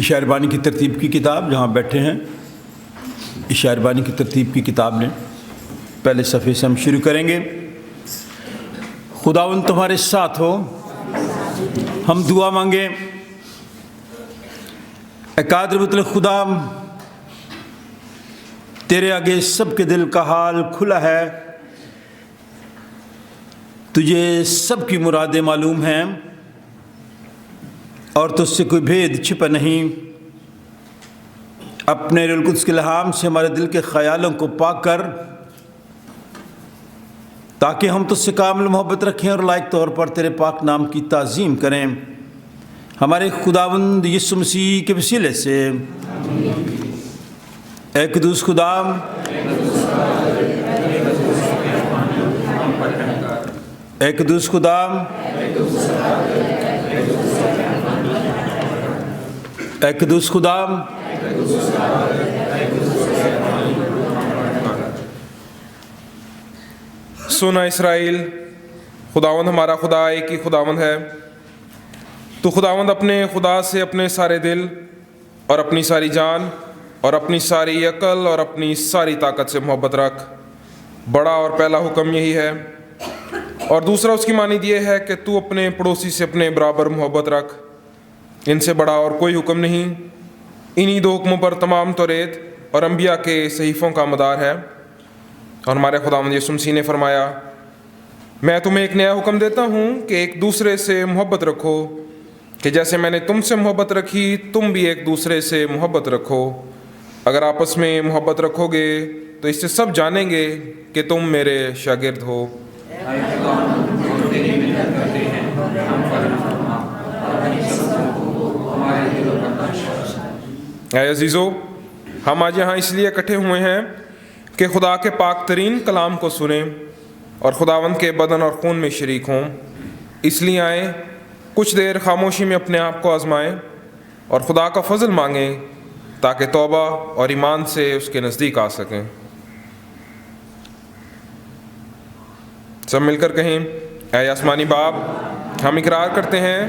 شاعر بانی کی ترتیب کی کتاب جہاں بیٹھے ہیں، شاعر بانی کی ترتیب کی کتاب نے پہلے صفحے سے ہم شروع کریں گے۔ خداوند تمہارے ساتھ ہو، ہم دعا مانگیں۔ اے قادر مطلق خدا، تیرے آگے سب کے دل کا حال کھلا ہے، تجھے سب کی مرادیں معلوم ہیں اور تجھ سے کوئی بھید چھپا نہیں۔ اپنے روح القدس کے الہام سے ہمارے دل کے خیالوں کو پاک کر، تاکہ ہم تجھ سے کامل محبت رکھیں اور لائق طور پر تیرے پاک نام کی تعظیم کریں، ہمارے خداوند یسوع مسیح کے وسیلے سے۔ اے قدوس خدا، اے قدوس خدا، اے قدوس خدا، سنا اسرائیل، خداوند ہمارا خدا ایک ہی خداوند ہے۔ تو خداوند اپنے خدا سے اپنے سارے دل اور اپنی ساری جان اور اپنی ساری عقل اور اپنی ساری طاقت سے محبت رکھ۔ بڑا اور پہلا حکم یہی ہے، اور دوسرا اس کی مانند یہ ہے کہ تو اپنے پڑوسی سے اپنے برابر محبت رکھ۔ ان سے بڑا اور کوئی حکم نہیں۔ انہی دو حکموں پر تمام توریت اور انبیاء کے صحیفوں کا مدار ہے۔ اور ہمارے خداوند یسوع مسیح نے فرمایا، میں تمہیں ایک نیا حکم دیتا ہوں کہ ایک دوسرے سے محبت رکھو، کہ جیسے میں نے تم سے محبت رکھی تم بھی ایک دوسرے سے محبت رکھو۔ اگر آپس میں محبت رکھو گے تو اس سے سب جانیں گے کہ تم میرے شاگرد ہو۔ اے عزیزو، ہم آج یہاں اس لیے اکٹھے ہوئے ہیں کہ خدا کے پاک ترین کلام کو سنیں اور خداوند کے بدن اور خون میں شریک ہوں۔ اس لیے آئیں، کچھ دیر خاموشی میں اپنے آپ کو آزمائیں اور خدا کا فضل مانگیں تاکہ توبہ اور ایمان سے اس کے نزدیک آ سکیں۔ سب مل کر کہیں، اے آسمانی باپ، ہم اقرار کرتے ہیں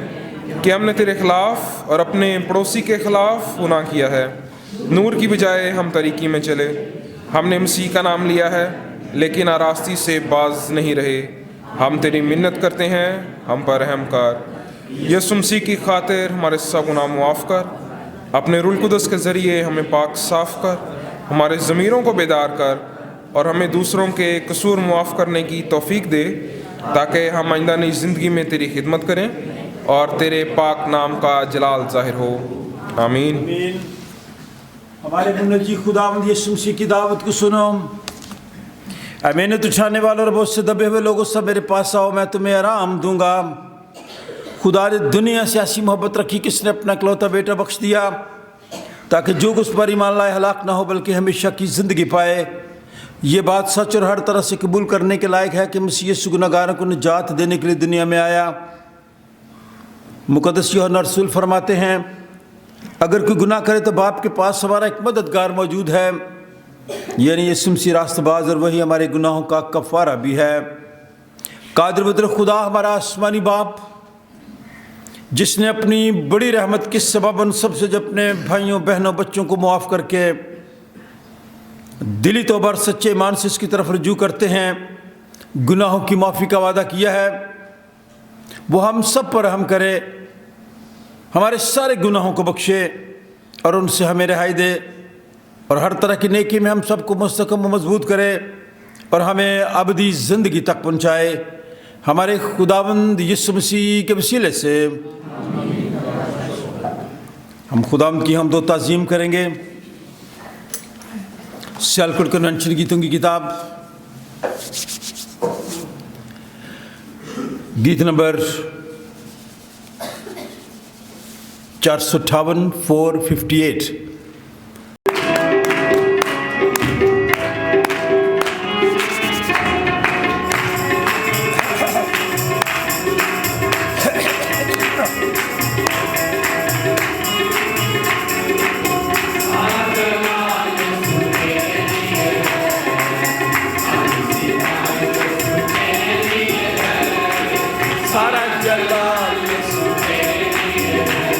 کہ ہم نے تیرے خلاف اور اپنے پڑوسی کے خلاف گناہ کیا ہے۔ نور کی بجائے ہم تاریکی میں چلے۔ ہم نے مسیح کا نام لیا ہے لیکن آراستی سے باز نہیں رہے۔ ہم تیری منت کرتے ہیں، ہم پر رحم کر۔ یسوع مسیح کی خاطر ہمارے سب گناہ معاف کر، اپنے روح القدس کے ذریعے ہمیں پاک صاف کر، ہمارے ضمیروں کو بیدار کر اور ہمیں دوسروں کے قصور معاف کرنے کی توفیق دے، تاکہ ہم آئندہ نئی زندگی میں تیری خدمت کریں اور تیرے پاک نام کا جلال ظاہر ہو۔ آمین۔ ہمارے منجی خداوند یسوع مسیح کی دعوت کو سنو۔ اے محنت اٹھانے والوں اور بہت سے دبے ہوئے لوگوں، سب میرے پاس آؤ، میں تمہیں آرام دوں گا۔ خدا نے دنیا سے ایسی محبت رکھی کہ اس نے اپنا اکلوتا بیٹا بخش دیا، تاکہ جو اس پر ایمان لائے ہلاک نہ ہو بلکہ ہمیشہ کی زندگی پائے۔ یہ بات سچ اور ہر طرح سے قبول کرنے کے لائق ہے کہ مسیح یسوع گناہگاروں کو نجات دینے کے لیے دنیا میں آیا۔ مقدس یوحنا رسول فرماتے ہیں، اگر کوئی گناہ کرے تو باپ کے پاس ہمارا ایک مددگار موجود ہے، یعنی یسوع مسیح راست باز، اور وہی ہمارے گناہوں کا کفارہ بھی ہے۔ قادر مطلق خدا ہمارا آسمانی باپ، جس نے اپنی بڑی رحمت کے سبب ان سب سے جو اپنے بھائیوں بہنوں بچوں کو معاف کر کے دلی توبہ اور سچے ایمان سے اس کی طرف رجوع کرتے ہیں، گناہوں کی معافی کا وعدہ کیا ہے۔ وہ ہم سب پر رحم کرے، ہمارے سارے گناہوں کو بخشے اور ان سے ہمیں رہائی دے، اور ہر طرح کی نیکی میں ہم سب کو مستحکم و مضبوط کرے اور ہمیں ابدی زندگی تک پہنچائے، ہمارے خداوند یسوع مسیح کے وسیلے سے۔ ہم خداوند کی حمد و تعظیم کریں گے۔ سیالکوٹ کنونشن گیتوں کی کتاب، گیت نمبر 458 458۔ سارا جلال یسوع تیری ہے،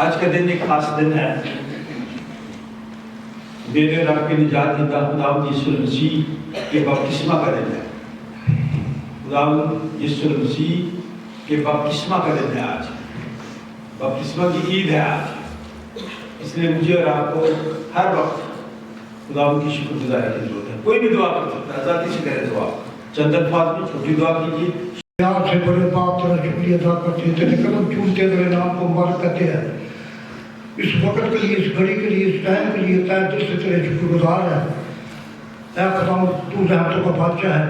आज का दिन एक खास दिन है। मेरे रब की निजात दीदा खुदावंद यीशु मसीह के बपतिस्मा का दिन है। खुदावंद यीशु मसीह के बपतिस्मा का दिन है आज। बपतिस्मा की ईद है आज। इसलिए मुझे और आपको हर वक्त खुदावंद की शुक्रगुजारी की जरूरत है। कोई भी दुआ कर सकता है, आजादी से करे दुआ। चंद अल्फाज में छोटी दुआ कीजिए। प्यार से बड़े बाप तेरा शुक्रिया अदा करते हैं, तेरे कदम चूमते तेरे नाम को मुबारक करते हैं। इस वक्त के लिए, इस घड़ी के लिए, इस टाइम के लिए तय दिल से तेरे शुक्रगुजार है। ऐ खुदावंद तू रहमतों का बादशाह है।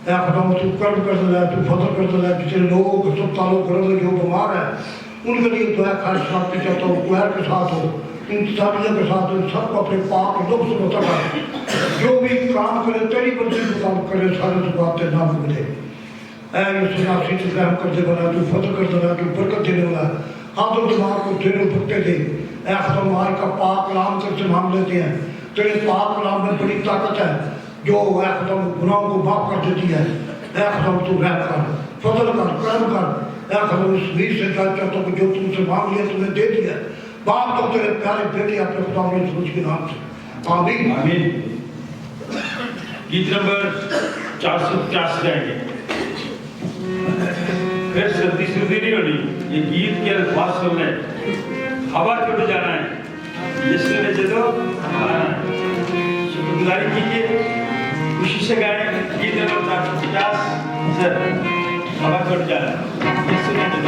ऐ खुदावंद तू कर्म कर दे, तू फजल कर दे। जितने लोग अस्पतालों घर जो बीमार है उनके लिए दुआ खास मांगते चाहता हूँ, कुहर के साथ हो, इन साबियों के साथ हो, सबको अपने पाक लुत्फ से बता। जो भी काम करे तेरी बंदी को काम करे, सारे दुआ तेरे नाम मिले। ऐ यीशु नासी से रहम कर दे वाला, तू फजल कर दे वाला, तू बरकत देने वाला, हाथों दिमाग को तेरे पकड़े दे। ऐ खुदा हमारे का पाक कलाम कर से मांग लेते हैं, तेरे पाक कलाम में बड़ी ताकत है जो ऐ खुदा गुनाहों को माफ कर देती है। ऐ खुदा तू रहम कर, फजल कर, करम कर। ऐ खुदा इस वीर से चाहता तो जो तुमसे मांग लिया तुम्हें दे दिया। बाप तो तेरे प्यारे बेटे अपने खुदा में सूझ के नाम से आमीन। आमीन। गीत नंबर 450 गाएंगे। फिर सर्दी सर्दी नहीं होनी, ये गीत के अल्फाज सुनने, हवा छूट जाना है, यीशु ने जो आना है। शुक्रगुजारी कीजिए, खुशी से गाएं। गीत नंबर 450 सर, हवा छूट जाना है, यीशु ने जो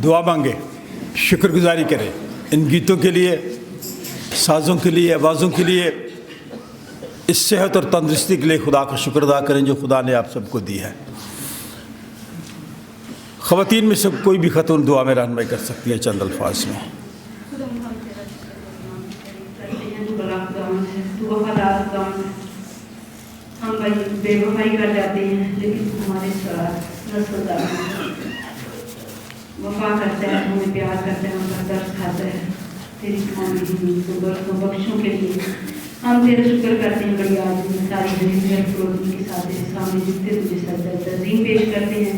दुआ मांगे, शुक्रगुजारी करें इन गीतों के लिए, साज़ों के लिए, आवाज़ों के लिए, इस सेहत और तंदुरुस्ती के लिए खुदा का शुक्र अदा करें जो खुदा ने आप सबको दी है। ख़वातीन में से कोई भी ख़तून दुआ में रहनुमाई कर सकती है चंद अल्फाज में। हम भाई बेवफाई कर जाते हैं, लेकिन हमारे साथ वफा करता है, हमें प्यार करता है, हमारा दर्द खाता है। तेरी बख्शों के लिए हम तेरा शुक्र करते हैं। बड़ी आज में सारी ज़िंदगी के साथ तेरे सामने जितने तुझे सजदा तज़ीम पेश करते हैं।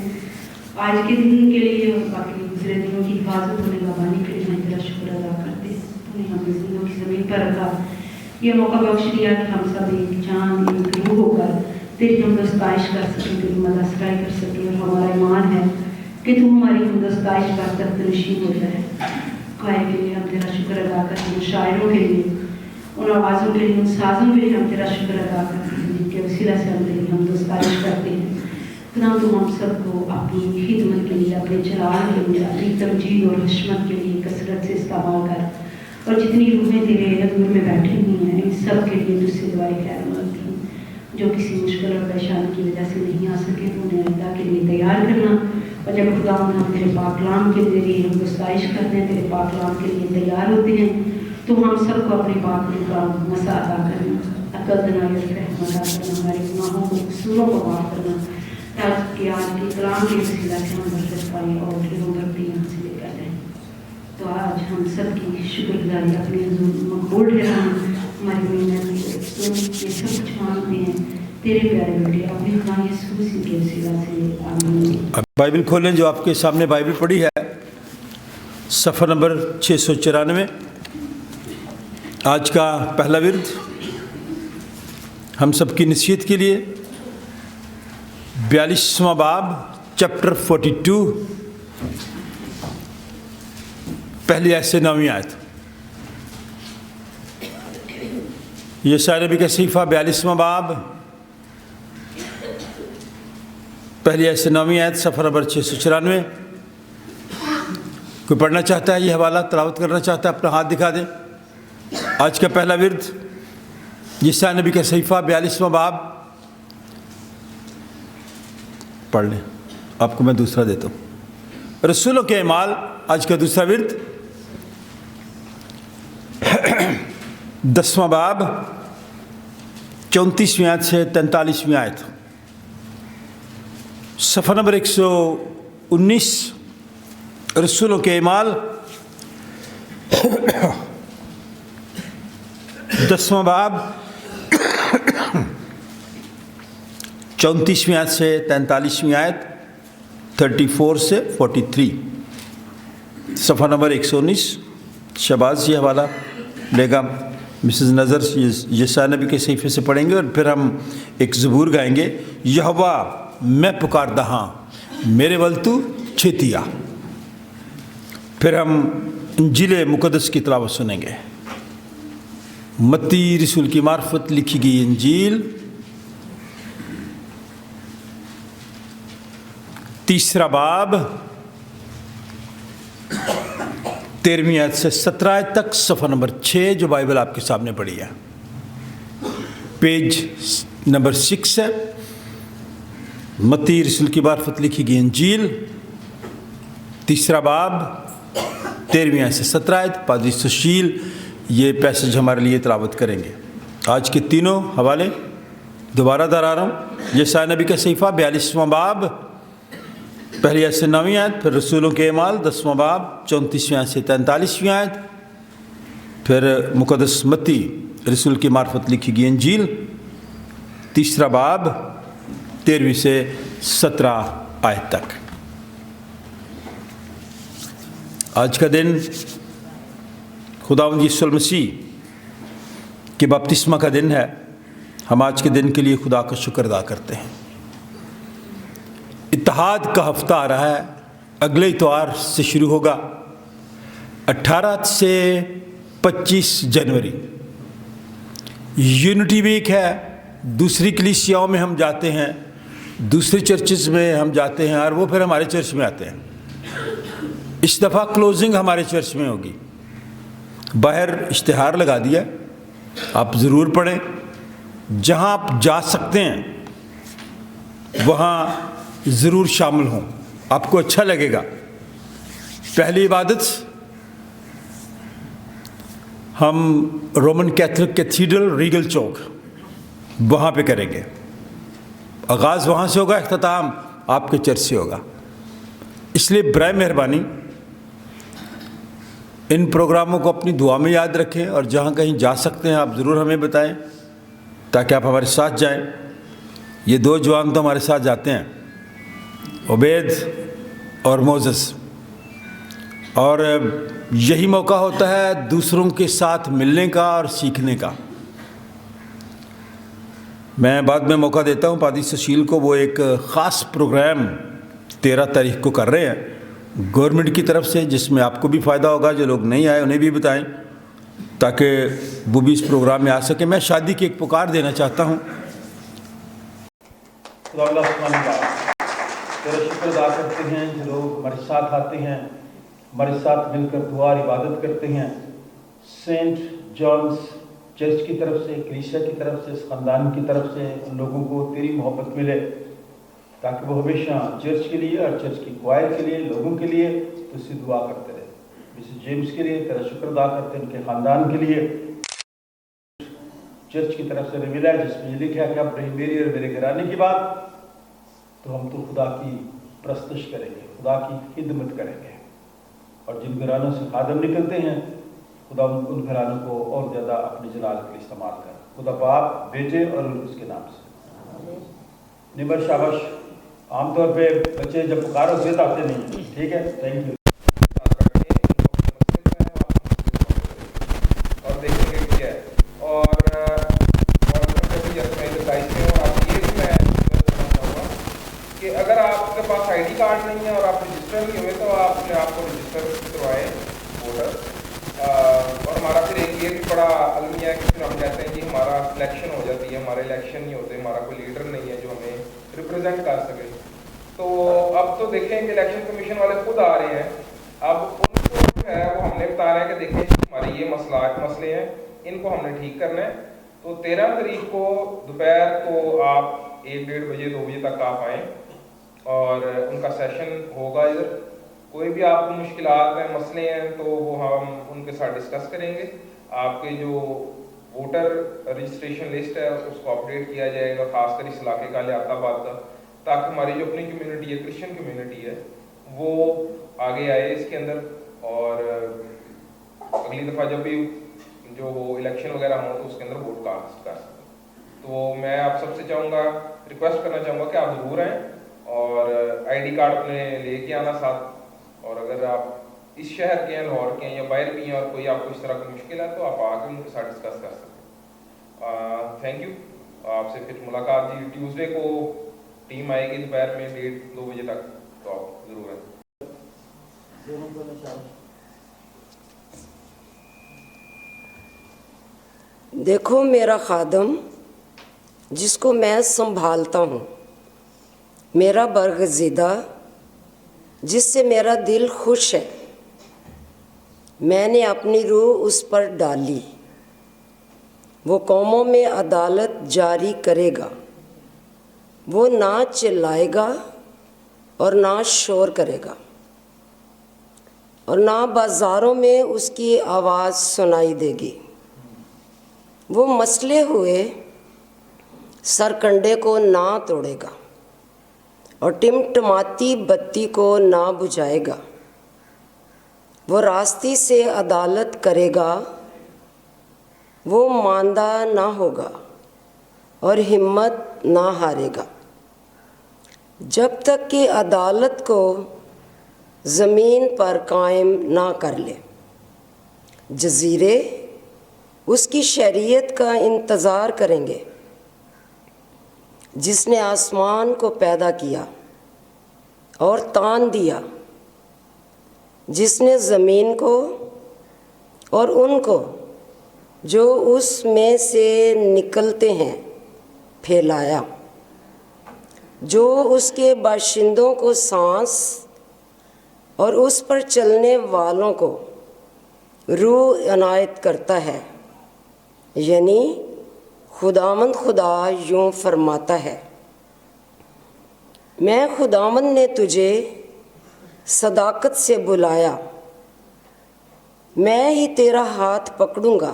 आज के दिन के लिए और बाकी गुजरे दिनों की हिफाजत होने लगाने के लिए हम तेरा शुक्र अदा करते हैं। तूने हमें जिंदगी की ज़मीन पर रखा, ये मौका बख्श दिया कि हम सब एक जान एक रूह होकर तेरी हम दस्ताइश कर सकें, तेरी मदसराई कर सकें। और हमारा ईमान है कि तू हमारी हम दस्ताइश पर तख्त नशीन होता है। गाय के लिए हम तेरा शुक्र अदा करते हैं, शायरों के लिए, उन आवाज़ों के लिए, उन साज़ों के लिए हम तेरा शुक्र अदा करते हैं जिनके वसीला से हम तेरी हम दस्ताइश करते हैं। खुदा तो हम सबको अपनी खिदमत के लिए, अपने जलाल के लिए, अपनी तमजीद और हशमत के लिए कसरत से इस्तेमाल कर। और जितनी रूहें तेरे हजूर में बैठी हुई हैं, इन सब के लिए तुझसे दुआएं खैर मांगती हूँ। जो किसी मुश्किल और परेशानी की वजह से नहीं आ सके तो उन्हें अल्लाह के लिए तैयार करना। और जब खुदा हम तेरे पाकलाम के लिए हम गुस्ताइश करते हैं, तेरे पाकलाम के लिए तैयार होते हैं, तो हम सबको अपने पाक का मसा अदा करना, अकल दनायत रहमत अदा करना, हमारे गुनाहों को कसूरों को माफ़ करना, ताकि आज के कलाम के वसीला से हम बरकत पाएँ और दिलों पर भी हासिल कर लें। तो आज हम सब की शुक्रगुजारी अपने मकबूल ठहराएं। हमारी मेहनत ये सब कुछ मांगते हैं तेरे प्यारे बेटे अपने खुदा यीशु मसीह के वसीला से, आमीन। बाइबल खोलें जो आपके सामने बाइबल पड़ी है, सफ़र नंबर 694। आज का पहला विर्द हम सब की नसीहत के लिए 42वां बाब चैप्टर 42 पहली आयत से 9वीं आयत। यशायाह नबी का सहीफ़ा 42वां बाब पहली आयत से 9वीं आयत, सफ़र नंबर 694। कोई पढ़ना चाहता है ये हवाला, तिलावत करना चाहता है, अपना हाथ दिखा दे। आज का पहला विर्द यशायाह नबी का सहीफ़ा 42वां बाब पढ़ लें। आपको मैं दूसरा देता हूँ, रसूलों के अमाल। आज का दूसरा विर्द 10वां बाब 34वीं आयत से 43वीं आयत, सफ़र नंबर 119। रसूलों के अमाल 10वां बाब 34वीं आयत से 43वीं आयत, 34 से 43, सफ़ा नंबर 119। शबाज ये हवाला लेगा मिसेस नज़र यशायाह नबी के सहीफ़े से पढ़ेंगे और फिर हम एक ज़बूर गाएंगे, यहोवा मैं पुकारदा हाँ मेरे वल तू छेती आ। फिर हम इंजील मुक़द्दस की तिलावत सुनेंगे। मत्ती रसूल की मार्फत लिखी गई इंजील 3 बाब 13वीं आयत से 17 आयत तक, सफ़ा नंबर 6 जो बाइबल आपके सामने पड़ी है, पेज नंबर 6 है। मत्ती रसूल की मार्फत लिखी गई इंजील 3 बाब 13वीं आयत से 17 आयत। पादरी सुशील ये पैसेज हमारे लिए तिलावत करेंगे। आज के तीनों हवाले दोबारा दोहरा रहा हूँ। यशायाह नबी का सहीफ़ा 42वां बाब पहली आयत से 9वीं आयत, फिर रसूलों के अमाल 10वां बाब 34वीं आयत से 43वीं आयत, फिर मुक़द्दस मत्ती रसूल की मार्फत लिखी गई इंजील 3 बाब 13वीं से 17 आयत तक। आज का दिन खुदावंद यीशु मसीह के बपतिस्मा का दिन है। हम आज के दिन के लिए खुदा का शुक्र अदा करते हैं। इत्तेहाद का हफ्ता आ रहा है, अगले इतवार से शुरू होगा, 18 से 25 जनवरी यूनिटी वीक है। दूसरी कलीसियाओं में हम जाते हैं, दूसरी चर्चेस में हम जाते हैं और वो फिर हमारे चर्च में आते हैं। इस दफ़ा क्लोजिंग हमारे चर्च में होगी। बाहर इश्तिहार लगा दिया, आप ज़रूर पढ़ें। जहाँ आप जा सकते हैं वहाँ ज़रूर शामिल हों, आपको अच्छा लगेगा। पहली इबादत हम रोमन कैथोलिक कैथीड्रल रीगल चौक वहाँ पे करेंगे। आगाज़ वहाँ से होगा, इख्तिताम आपके चर्च से होगा। इसलिए बराए मेहरबानी इन प्रोग्रामों को अपनी दुआ में याद रखें, और जहाँ कहीं जा सकते हैं आप ज़रूर हमें बताएं ताकि आप हमारे साथ जाएं। ये दो जवान तो हमारे साथ जाते हैं, उबैद और मोज़स, और यही मौका होता है दूसरों के साथ मिलने का और सीखने का। मैं बाद में मौका देता हूँ पादी सुशील को, वो एक ख़ास प्रोग्राम 13 तारीख को कर रहे हैं गवर्नमेंट की तरफ से, जिसमें आपको भी फ़ायदा होगा। जो लोग नहीं आए उन्हें भी बताएं ताकि वो भी इस प्रोग्राम में आ सके। मैं शादी की एक पुकार देना चाहता हूँ। तेरा शुक्र अदा करते हैं जो लोग हमारे साथ आते हैं, हमारे साथ मिलकर दुआ और इबादत करते हैं। सेंट जॉन्स चर्च की तरफ से, कलीसिया की तरफ से, इस ख़ानदान की तरफ से उन लोगों को तेरी मोहब्बत मिले ताकि वो हमेशा चर्च के लिए और चर्च की क्वायर के लिए, लोगों के लिए तुझसे दुआ करते रहे। मिसेस जेम्स के लिए तेरा शुक्र अदा करते हैं, उनके ख़ानदान के लिए। चर्च की तरफ से रिविल है जिसमें ये लिखा है कि अब रही मेरी और मेरे घराने की बात, तो हम तो खुदा की प्रस्तुश करेंगे, खुदा की खिदमत करेंगे। और जिन घरानों से खादम निकलते हैं, खुदा उन घरानों को और ज़्यादा अपने जलाल के लिए इस्तेमाल कर। खुदा बाप, बेटे और उसके नाम से निमर शाबाश। आमतौर पे बच्चे जब पुकारो से आते नहीं, ठीक है। Thank you. और देखेंगे क्या है, और कि अगर आपके पास आईडी कार्ड नहीं है और आप रजिस्टर नहीं हुए तो आप अपने आप को रजिस्टर करवाएं वोटर। और हमारा फिर एक ये भी बड़ा अलमिया है कि फिर हम कहते हैं कि हमारा सिलेक्शन हो जाती है, हमारे इलेक्शन नहीं होते, हमारा कोई लीडर नहीं है जो हमें रिप्रेजेंट कर सके। तो अब तो देखें कि इलेक्शन कमीशन वाले खुद आ रहे हैं, अब उनको जो है वो हमने बता रहे हैं कि देखें हमारे ये मसले हैं, इनको हमने ठीक करना है। तो 13 तारीख को दोपहर को आप 1-1:30 बजे 2 बजे तक आप आएँ और उनका सेशन होगा इधर। कोई भी आपको मुश्किलात हैं, मसले हैं, तो वो हम उनके साथ डिस्कस करेंगे। आपके जो वोटर रजिस्ट्रेशन लिस्ट है उसको अपडेट किया जाएगा, खासकर इस इलाके का, लियाताबाद का, ताकि हमारी जो अपनी कम्युनिटी है, क्रिश्चियन कम्युनिटी है, वो आगे आए इसके अंदर। और अगली दफ़ा जब भी जो इलेक्शन वगैरह हो तो उसके अंदर वोट कास्ट कर सकें। तो मैं आप सबसे चाहूँगा, रिक्वेस्ट करना चाहूँगा कि आप ज़रूर आएँ और आईडी कार्ड अपने लेके आना साथ। और अगर आप इस शहर के हैं, लाहौर के हैं या बाहर भी हैं और कोई आपको इस तरह की मुश्किल है तो आप आके उनके साथ डिस्कस कर सकते हैं। Thank you. आपसे फिर मुलाकात जी ट्यूसडे को टीम आएगी दोपहर में 1:30-2 बजे तक, तो आप ज़रूर आएँ। देखो मेरा खादम जिसको मैं संभालता हूँ, मेरा बरगज़ीदा जिससे मेरा दिल खुश है, मैंने अपनी रूह उस पर डाली। वो कौमों में अदालत जारी करेगा, वो ना चिल्लाएगा और ना शोर करेगा, और ना बाज़ारों में उसकी आवाज़ सुनाई देगी। वो मसले हुए सरकंडे को ना तोड़ेगा और टिमटिमाती बत्ती को ना बुझाएगा। वो रास्ते से अदालत करेगा, वो मांदा ना होगा और हिम्मत ना हारेगा, जब तक कि अदालत को ज़मीन पर कायम ना कर ले। जजीरे उसकी शरीयत का इंतज़ार करेंगे, जिसने आसमान को पैदा किया और तान दिया, जिसने ज़मीन को और उनको जो उसमें से निकलते हैं फैलाया, जो उसके बाशिंदों को सांस اور اس پر چلنے والوں کو روح عنایت کرتا ہے۔ یعنی خداوند خدا یوں فرماتا ہے، میں خداوند نے تجھے صداقت سے بلایا، میں ہی تیرا ہاتھ پکڑوں گا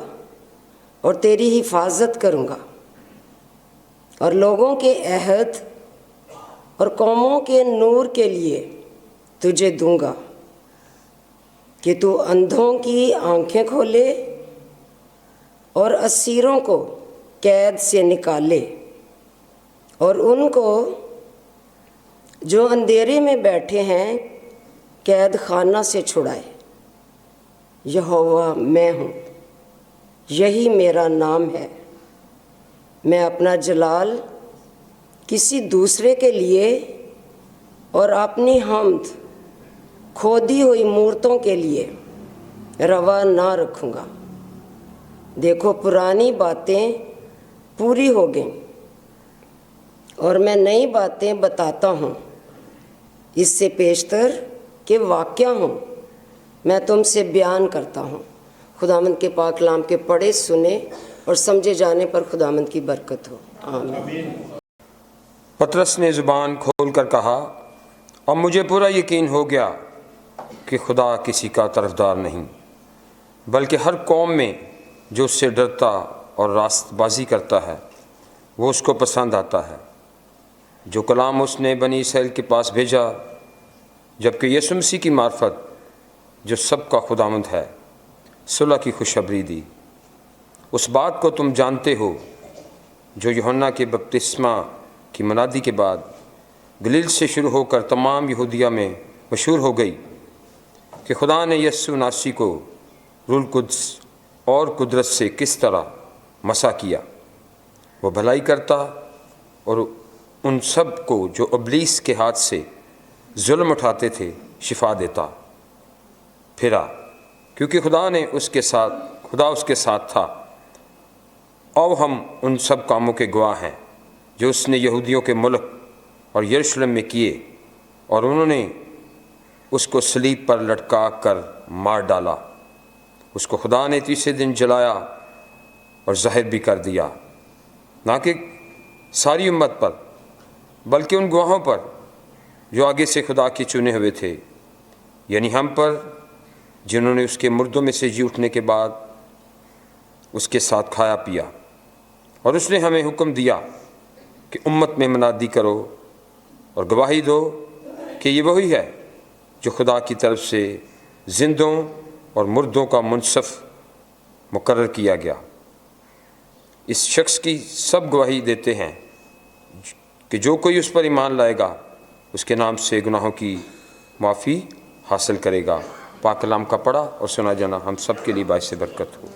اور تیری حفاظت کروں گا، اور لوگوں کے عہد اور قوموں کے نور کے لیے تجھے دوں گا کہ تو اندھوں کی آنکھیں کھولے اور اسیروں کو قید سے نکالے، اور ان کو جو اندھیرے میں بیٹھے ہیں قید خانہ سے چھڑائے۔ یہوہ میں ہوں، یہی میرا نام ہے، میں اپنا جلال کسی دوسرے کے لیے اور اپنی حمد کھودی ہوئی مورتوں کے لیے روا نہ رکھوں گا۔ دیکھو پرانی باتیں پوری ہو گئیں اور میں نئی باتیں بتاتا ہوں، اس سے پیشتر کہ واقعہ ہوں میں تم سے بیان کرتا ہوں۔ خداوند کے پاک کلام کے پڑھے سنے اور سمجھے جانے پر خداوند کی برکت ہو، آمین۔ پطرس نے زبان کھول کر کہا، اب مجھے پورا یقین ہو گیا کہ خدا کسی کا طرفدار نہیں، بلکہ ہر قوم میں جو اس سے ڈرتا اور راست بازی کرتا ہے وہ اس کو پسند آتا ہے۔ جو کلام اس نے بنی اسرائیل کے پاس بھیجا، جبکہ یسوع مسیح کی معرفت جو سب کا خداوند ہے، صلح کی خوشخبری دی۔ اس بات کو تم جانتے ہو جو یوحنا کے بپتسمہ کی منادی کے بعد گلیل سے شروع ہو کر تمام یہودیہ میں مشہور ہو گئی، کہ خدا نے یسوع ناصری کو روح القدس اور قدرت سے کس طرح مسح کیا۔ وہ بھلائی کرتا اور ان سب کو جو ابلیس کے ہاتھ سے ظلم اٹھاتے تھے شفا دیتا۔ پھرا کیونکہ خدا اس کے ساتھ تھا، اور ہم ان سب کاموں کے گواہ ہیں جو اس نے یہودیوں کے ملک اور یروشلم میں کیے، اور انہوں نے اس کو صلیب پر لٹکا کر مار ڈالا۔ اس کو خدا نے تیسرے دن جلایا اور ظاہر بھی کر دیا، نہ کہ ساری امت پر بلکہ ان گواہوں پر جو آگے سے خدا کے چنے ہوئے تھے، یعنی ہم پر، جنہوں نے اس کے مردوں میں سے جی اٹھنے کے بعد اس کے ساتھ کھایا پیا۔ اور اس نے ہمیں حکم دیا کہ امت میں منادی کرو اور گواہی دو کہ یہ وہی ہے جو خدا کی طرف سے زندوں اور مردوں کا منصف مقرر کیا گیا۔ اس شخص کی سب گواہی دیتے ہیں کہ جو کوئی اس پر ایمان لائے گا اس کے نام سے گناہوں کی معافی حاصل کرے گا۔ پاک کلام کا پڑھا اور سنا جانا ہم سب کے لیے باعث برکت ہو۔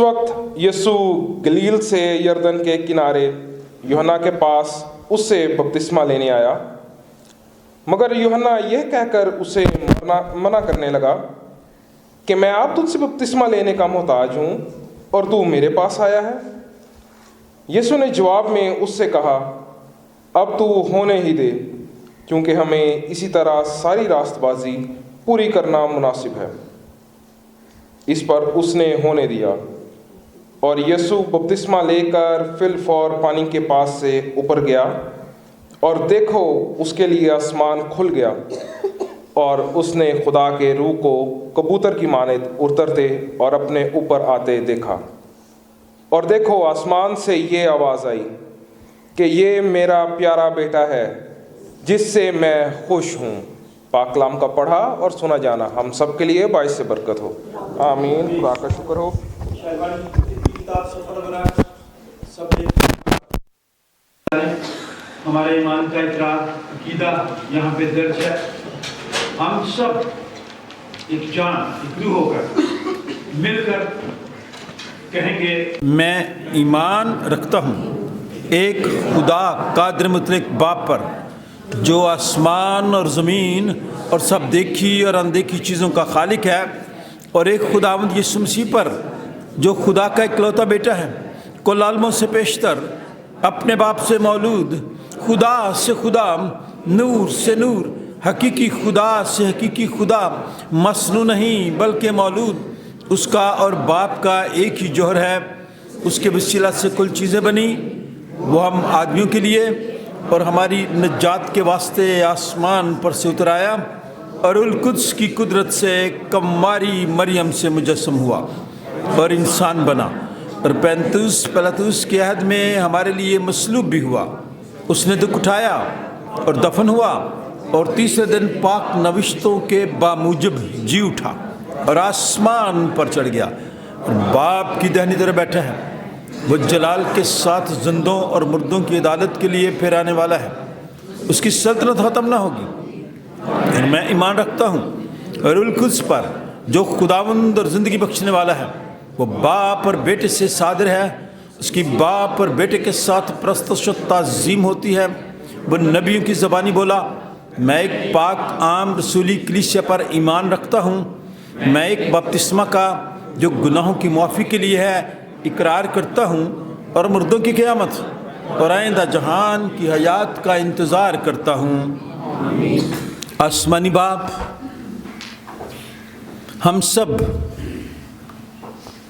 वक्त यीशु गलील से यरदन के किनारे यूहन्ना के पास उससे बपतिस्मा लेने आया, मगर यूहन्ना यह कहकर उसे मना करने लगा कि मैं आप तुझसे बपतिस्मा लेने का मोहताज हूँ और तू मेरे पास आया है। यीशु ने जवाब में उससे कहा, अब तू होने ही दे, क्योंकि हमें इसी तरह सारी रास्तबाजी पूरी करना मुनासिब है। इस पर उसने होने दिया और यीशु बपतिस्मा लेकर फिलफौर पानी के पास से ऊपर गया, और देखो उसके लिए आसमान खुल गया और उसने खुदा के रूह को कबूतर की मानद उतरते और अपने ऊपर आते देखा। और देखो आसमान से ये आवाज़ आई कि ये मेरा प्यारा बेटा है जिससे मैं खुश हूँ। पाक कलाम का पढ़ा और सुना जाना हम सब के लिए बाइस से बरकत हो। आमीन। खुदा का शुक्र हो। हमारे ईमान का इकरार अकीदा यहाँ पे दर्ज है। हम सब एक जान एक रूह होकर मिलकर कहेंगे, मैं ईमान रखता हूँ एक खुदा कादिर मुतलक बाप पर जो आसमान और ज़मीन और सब देखी और अनदेखी चीज़ों का खालिक है, और एक खुदावंद यीशु मसीह पर जो खुदा का इकलौता बेटा है, कुल आलमों से पेशतर, अपने बाप से मौलूद, खुदा से खुदा, नूर से नूर, हकीकी खुदा से हकीकी खुदा, मसनू नहीं बल्कि मौलूद, उसका और बाप का एक ही जौहर है। उसके वसीला से कुल चीज़ें बनी। वो हम आदमियों के लिए और हमारी निजात के वास्ते आसमान पर से उतर आया और उल कुद्स की कुदरत से कम्मारी मरियम से मुजस्सम हुआ और इंसान बना, और पिलातुस के अहद में हमारे लिए मसलूब भी हुआ। उसने दुख उठाया और दफन हुआ, और तीसरे दिन पाक नविश्तों के बामूजब जी उठा और आसमान पर चढ़ गया और बाप की दाहिनी तरफ बैठा है। वो जलाल के साथ जिंदों और मुर्दों की अदालत के लिए फिर आने वाला है। उसकी सल्तनत ख़त्म ना होगी। और मैं ईमान रखता हूँ और उल कुद्स पर जो खुदावंद और ज़िंदगी बख्शने वाला है। वो बाप और बेटे से सादर है। उसकी बाप और बेटे के साथ परस्तश और ताज़ीम होती है। वो नबियों की ज़बानी बोला, मैं एक पाक आम रसूली कलीसिया पर ईमान रखता हूँ। मैं एक बपतिस्मा का जो गुनाहों की मुआफ़ी के लिए है इकरार करता हूँ, और मुर्दों की क़यामत और आइंदा जहान की हयात का इंतज़ार करता हूँ। आसमानी बाप, हम सब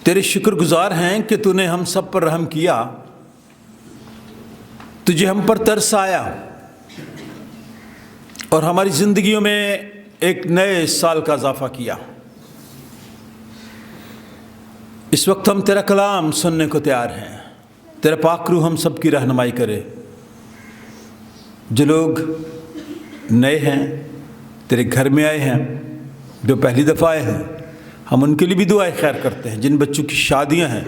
तेरे शुक्रगुजार हैं कि तूने हम सब पर रहम किया। तुझे हम पर तरस आया और हमारी ज़िंदगियों में एक नए साल का इजाफा किया। इस वक्त हम तेरा कलाम सुनने को तैयार हैं। तेरा पाक रूह हम सब की रहनुमाई करे। जो लोग नए हैं, तेरे घर में आए हैं, जो पहली दफ़ा आए हैं, हम उनके लिए भी दुआएं खैर करते हैं। जिन बच्चों की शादियां हैं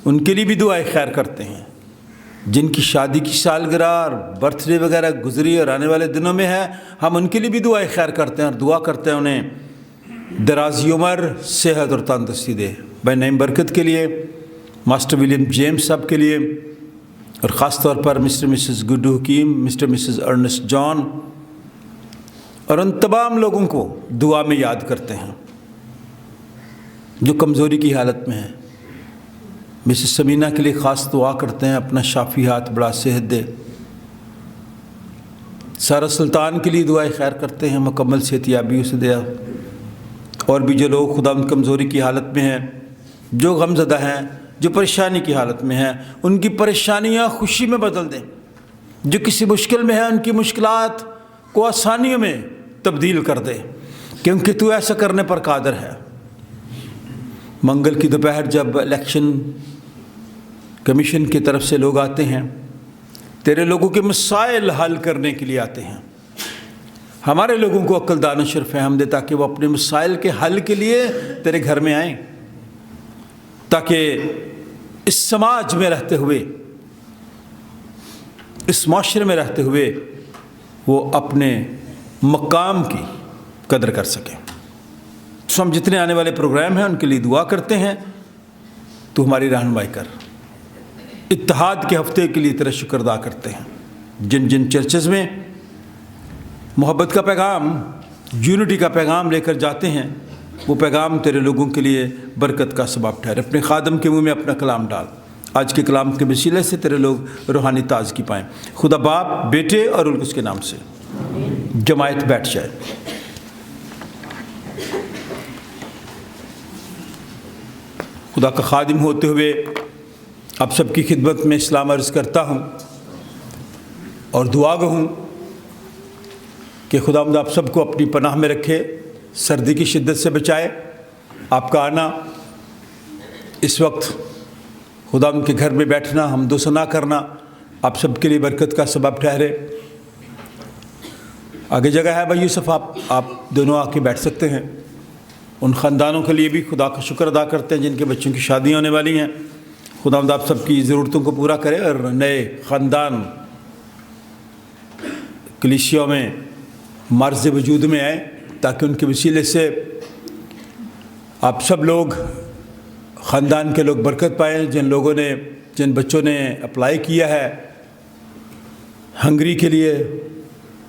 उनके लिए भी दुआएं खैर करते हैं। जिनकी शादी की सालगिरह और बर्थडे वगैरह गुजरी और आने वाले दिनों में है, हम उनके लिए भी दुआएं खैर करते हैं और दुआ करते हैं उन्हें दराज़ी उम्र, सेहत और तंदुरुस्ती दे। भाई नईम बरकत के लिए, मास्टर विलियम जेम्स साहब के लिए, और ख़ास तौर पर मिस्टर मिसेस गुड्डू हकीम, मिस्टर मिसेस अर्नेस्ट जॉन, और उन तमाम लोगों को दुआ में याद करते हैं जो कमज़ोरी की हालत में हैं। मिसेस समीना के लिए ख़ास दुआ करते हैं, अपना शाफी हाथ बड़ा सेहत दे। सारा सुल्तान के लिए दुआएं खैर करते हैं, मुकम्मल सेहतियाबी उसे दे। और भी जो लोग खुदा कमज़ोरी की हालत में हैं, जो गमज़दा हैं, जो परेशानी की हालत में हैं, उनकी परेशानियां खुशी में बदल दें। जो किसी मुश्किल में है उनकी मुश्किलात को आसानियों में तब्दील कर दे, क्योंकि तू ऐसा करने पर कादर है। मंगल की दोपहर जब इलेक्शन कमीशन की तरफ से लोग आते हैं, तेरे लोगों के मसाइल हल करने के लिए आते हैं। हमारे लोगों को अक्ल दानिश और फ़हम दे ताकि वो अपने मसाइल के हल के लिए तेरे घर में आएँ, ताकि इस समाज में रहते हुए, इस माशरे में रहते हुए वो अपने मकाम की कदर कर सकें। तो हम जितने आने वाले प्रोग्राम हैं उनके लिए दुआ करते हैं। تو ہماری رہنمائی کر. اتحاد کے ہفتے کے لیے تیرا شکر ادا کرتے ہیں. جن جن چرچز میں محبت کا پیغام، یونٹی کا پیغام لے کر جاتے ہیں، وہ پیغام تیرے لوگوں کے لیے برکت کا سبب ٹھہرے. اپنے خادم کے منہ میں اپنا کلام ڈال. آج کے کلام کے وسیلے سے تیرے لوگ روحانی تازگی پائیں. خدا باپ، بیٹے اور اس کے نام سے جماعت بیٹھ جائے. خدا کا خادم ہوتے ہوئے آپ سب کی خدمت میں اسلام عرض کرتا ہوں اور دعا گو ہوں کہ خداوند آپ سب کو اپنی پناہ میں رکھے، سردی کی شدت سے بچائے. آپ کا آنا اس وقت خداوند کے گھر میں بیٹھنا، حمد و ثنا کرنا آپ سب کے لیے برکت کا سبب ٹھہرے. آگے جگہ ہے بھائی یوسف، آپ دونوں آ کے بیٹھ سکتے ہیں. ان خاندانوں کے لیے بھی خدا کا شکر ادا کرتے ہیں جن کے بچوں کی شادیاں ہونے والی ہیں. خداوند آپ سب کی ضرورتوں کو پورا کرے اور نئے خاندان کلیسیوں میں مرز وجود میں آئیں تاکہ ان کے وسیلے سے آپ سب لوگ، خاندان کے لوگ برکت پائیں. جن بچوں نے اپلائی کیا ہے ہنگری کے لیے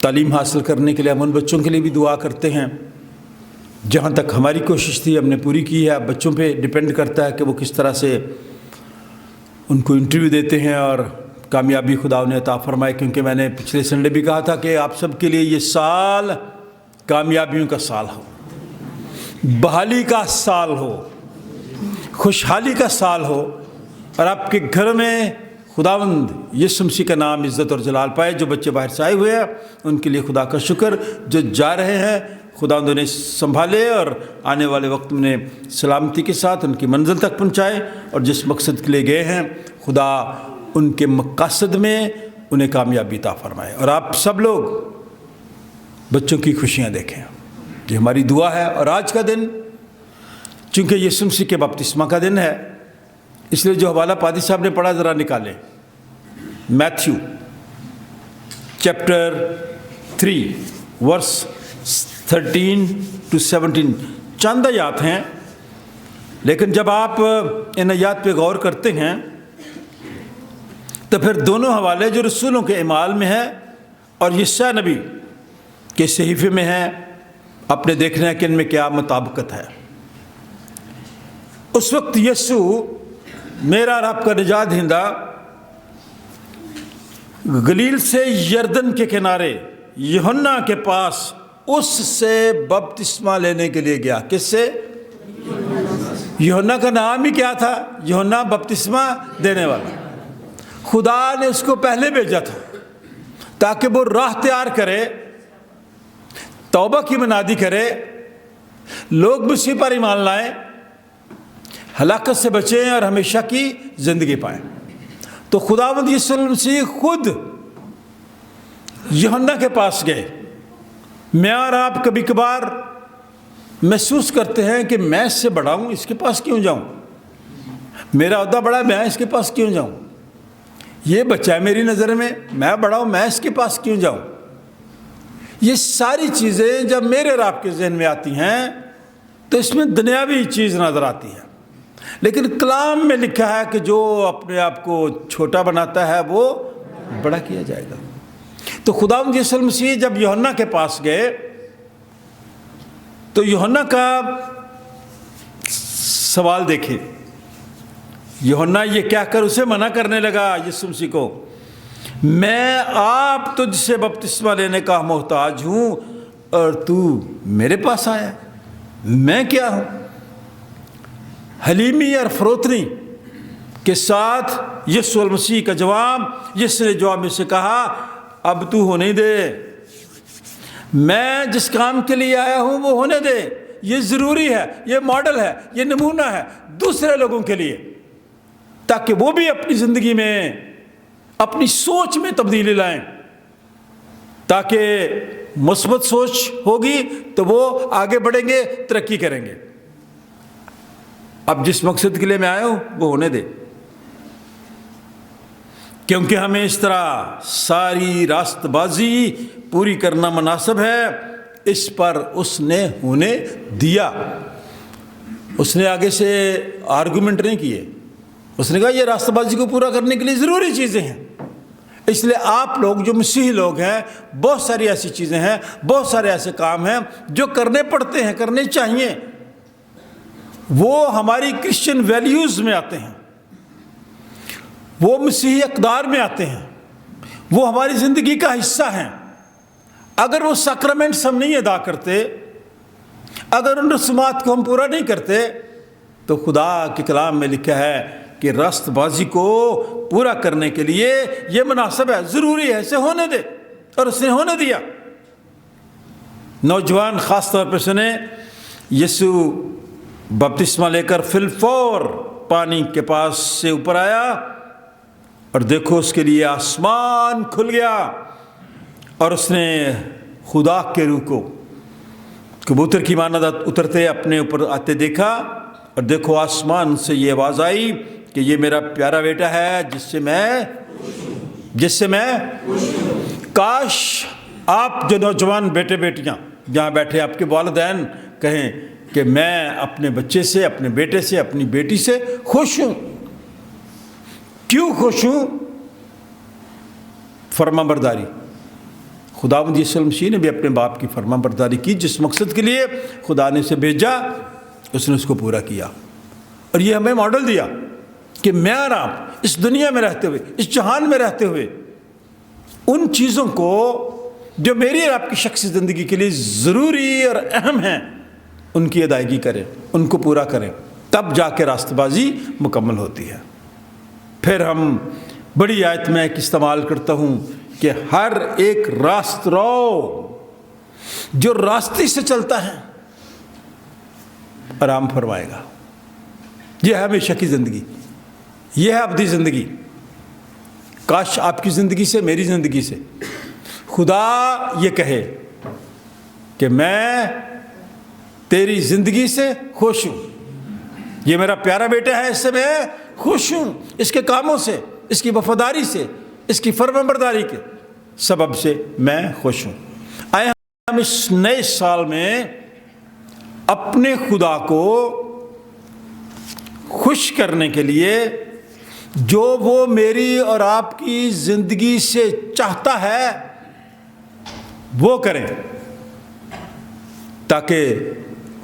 تعلیم حاصل کرنے کے لیے، ہم ان بچوں کے لیے بھی دعا کرتے ہیں. جہاں تک ہماری کوشش تھی ہم نے پوری کی ہے. اب بچوں پہ ڈیپینڈ کرتا ہے کہ وہ کس طرح سے ان کو انٹرویو دیتے ہیں اور کامیابی خدا انہیں عطا فرمائے. کیونکہ میں نے پچھلے سنڈے بھی کہا تھا کہ آپ سب کے لیے یہ سال کامیابیوں کا سال ہو، بحالی کا سال ہو، خوشحالی کا سال ہو، اور آپ کے گھر میں خداوند یسوع مسیح کا نام عزت اور جلال پائے. جو بچے باہر سے آئے ہوئے ہیں ان کے لیے خدا کا شکر. جو جا رہے ہیں خداوند انہیں سنبھالے اور آنے والے وقت میں سلامتی کے ساتھ ان کی منزل تک پہنچائے. اور جس مقصد کے لیے گئے ہیں خدا ان کے مقاصد میں انہیں کامیابی عطا فرمائے. اور آپ سب لوگ بچوں کی خوشیاں دیکھیں، یہ ہماری دعا ہے. اور آج کا دن چونکہ یسوع مسیح کے بپتسمہ کا دن ہے، اس لیے جو حوالہ پادری صاحب نے پڑھا ذرا نکالیں. میتھیو چیپٹر 3 ورس 13 to 17 چند آیات ہیں، لیکن جب آپ ان آیات پہ غور کرتے ہیں تو پھر دونوں حوالے جو رسولوں کے اعمال میں ہے اور یسوع نبی کے صحیفے میں ہیں، اپنے دیکھنا ہے کہ ان میں کیا مطابقت ہے. اس وقت یسوع میرا اور آپ کا نجات دہندہ گلیل سے یردن کے کنارے یوحنا کے پاس اس سے بپتسمہ لینے کے لیے گیا. کس سے؟ یوحنا کا نام ہی کیا تھا؟ یوحنا بپتسمہ دینے والا. خدا نے اس کو پہلے بھیجا تھا تاکہ وہ راہ تیار کرے، توبہ کی منادی کرے، لوگ مسیح پر ایمان لائیں، ہلاکت سے بچیں اور ہمیشہ کی زندگی پائیں. تو خداوند یسوع مسیح خود یوحنا کے پاس گئے. میں اور آپ کبھی کبھار محسوس کرتے ہیں کہ میں اس سے بڑا ہوں، اس کے پاس کیوں جاؤں، میرا عہدہ بڑا ہے، میں اس کے پاس کیوں جاؤں، یہ بچہ ہے میری نظر میں بڑا ہوں، میں اس کے پاس کیوں جاؤں. یہ ساری چیزیں جب میرے اور آپ کے ذہن میں آتی ہیں تو اس میں دنیاوی چیز نظر آتی ہے. لیکن کلام میں لکھا ہے کہ جو اپنے آپ کو چھوٹا بناتا ہے وہ بڑا کیا جائے گا. تو خداوند یسوع مسیح جب یوحنا کے پاس گئے تو یوحنا کا سوال دیکھیں. یوحنا یہ کہہ کر اسے منع کرنے لگا یسوع مسیح کو، میں آپ تجھ سے بپتسمہ لینے کا محتاج ہوں اور تو میرے پاس آیا، میں کیا ہوں؟ حلیمی اور فروتنی کے ساتھ یسوع مسیح کا جواب، جس نے جواب میں سے کہا اب تو ہونے دے، میں جس کام کے لیے آیا ہوں وہ ہونے دے. یہ ضروری ہے، یہ ماڈل ہے، یہ نمونہ ہے دوسرے لوگوں کے لیے، تاکہ وہ بھی اپنی زندگی میں اپنی سوچ میں تبدیلی لائیں، تاکہ مثبت سوچ ہوگی تو وہ آگے بڑھیں گے، ترقی کریں گے. اب جس مقصد کے لیے میں آیا ہوں وہ ہونے دے، کیونکہ ہمیں اس طرح ساری راست بازی پوری کرنا مناسب ہے. اس پر اس نے ہونے دیا. اس نے آگے سے آرگومنٹ نہیں کیے، उसने कहा ये रास्तबाजी को पूरा करने के लिए ज़रूरी चीज़ें हैं। इसलिए आप लोग जो मसीही लोग हैं, बहुत सारी ऐसी चीज़ें हैं, बहुत सारे ऐसे काम हैं जो करने पड़ते हैं, करने चाहिए। वो हमारी क्रिश्चियन वैल्यूज़ में आते हैं, वो मसीही अक़दार में आते हैं, वो हमारी ज़िंदगी का हिस्सा हैं। अगर वो सैक्रामेंट्स हम नहीं अदा करते, अगर उन रस्मात को हम पूरा नहीं करते, तो खुदा के कलाम में लिखा है कि रास्तबाजी को पूरा करने के लिए ये मुनासिब है, ज़रूरी है, इसे होने दे। और उसने होने दिया। नौजवान ख़ास तौर पर सुने, यीशु बपतिस्मा लेकर फिलफौर पानी के पास से ऊपर आया और देखो उसके लिए आसमान खुल गया और उसने खुदा के रूह को कबूतर की मानद उतरते अपने ऊपर आते देखा। और देखो आसमान से ये आवाज़ आई कि ये मेरा प्यारा बेटा है जिससे मैं काश आप जो नौजवान बेटे बेटियां जहाँ बैठे आपके वालिदैन कहें कि मैं अपने बच्चे से, अपने बेटे से, अपनी बेटी से खुश हूँ। क्यों खुश हूँ? फरमाबरदारी। खुदावंद यीशु मसीह ने भी अपने बाप की फरमाबरदारी की। जिस मकसद के लिए खुदा ने उसे भेजा, उसने उसको पूरा किया। और ये हमें मॉडल दिया कि मैं और आप इस दुनिया में रहते हुए, इस जहान में रहते हुए, उन चीज़ों को जो मेरी और आपकी शख्सी ज़िंदगी के लिए ज़रूरी और अहम हैं, उनकी अदायगी करें, उनको पूरा करें, तब जाके रास्तबाजी मुकम्मल होती है। फिर हम बड़ी आयत में एक इस्तेमाल करता हूँ कि हर एक रास्तरो जो रास्ते से चलता है आराम फरमाएगा। यह है हमेशा की ज़िंदगी, यह है अब्दी ज़िंदगी। काश आपकी ज़िंदगी से, मेरी ज़िंदगी से खुदा ये कहे कि मैं तेरी ज़िंदगी से खुश हूँ, ये मेरा प्यारा बेटा है, इससे मैं खुश हूँ, इसके कामों से, इसकी वफादारी से, इसकी फरमाबरदारी के सबब से मैं खुश हूँ। आए हम इस नए साल में अपने खुदा को खुश करने के लिए जो वो मेरी और आपकी ज़िंदगी से चाहता है वो करें, ताकि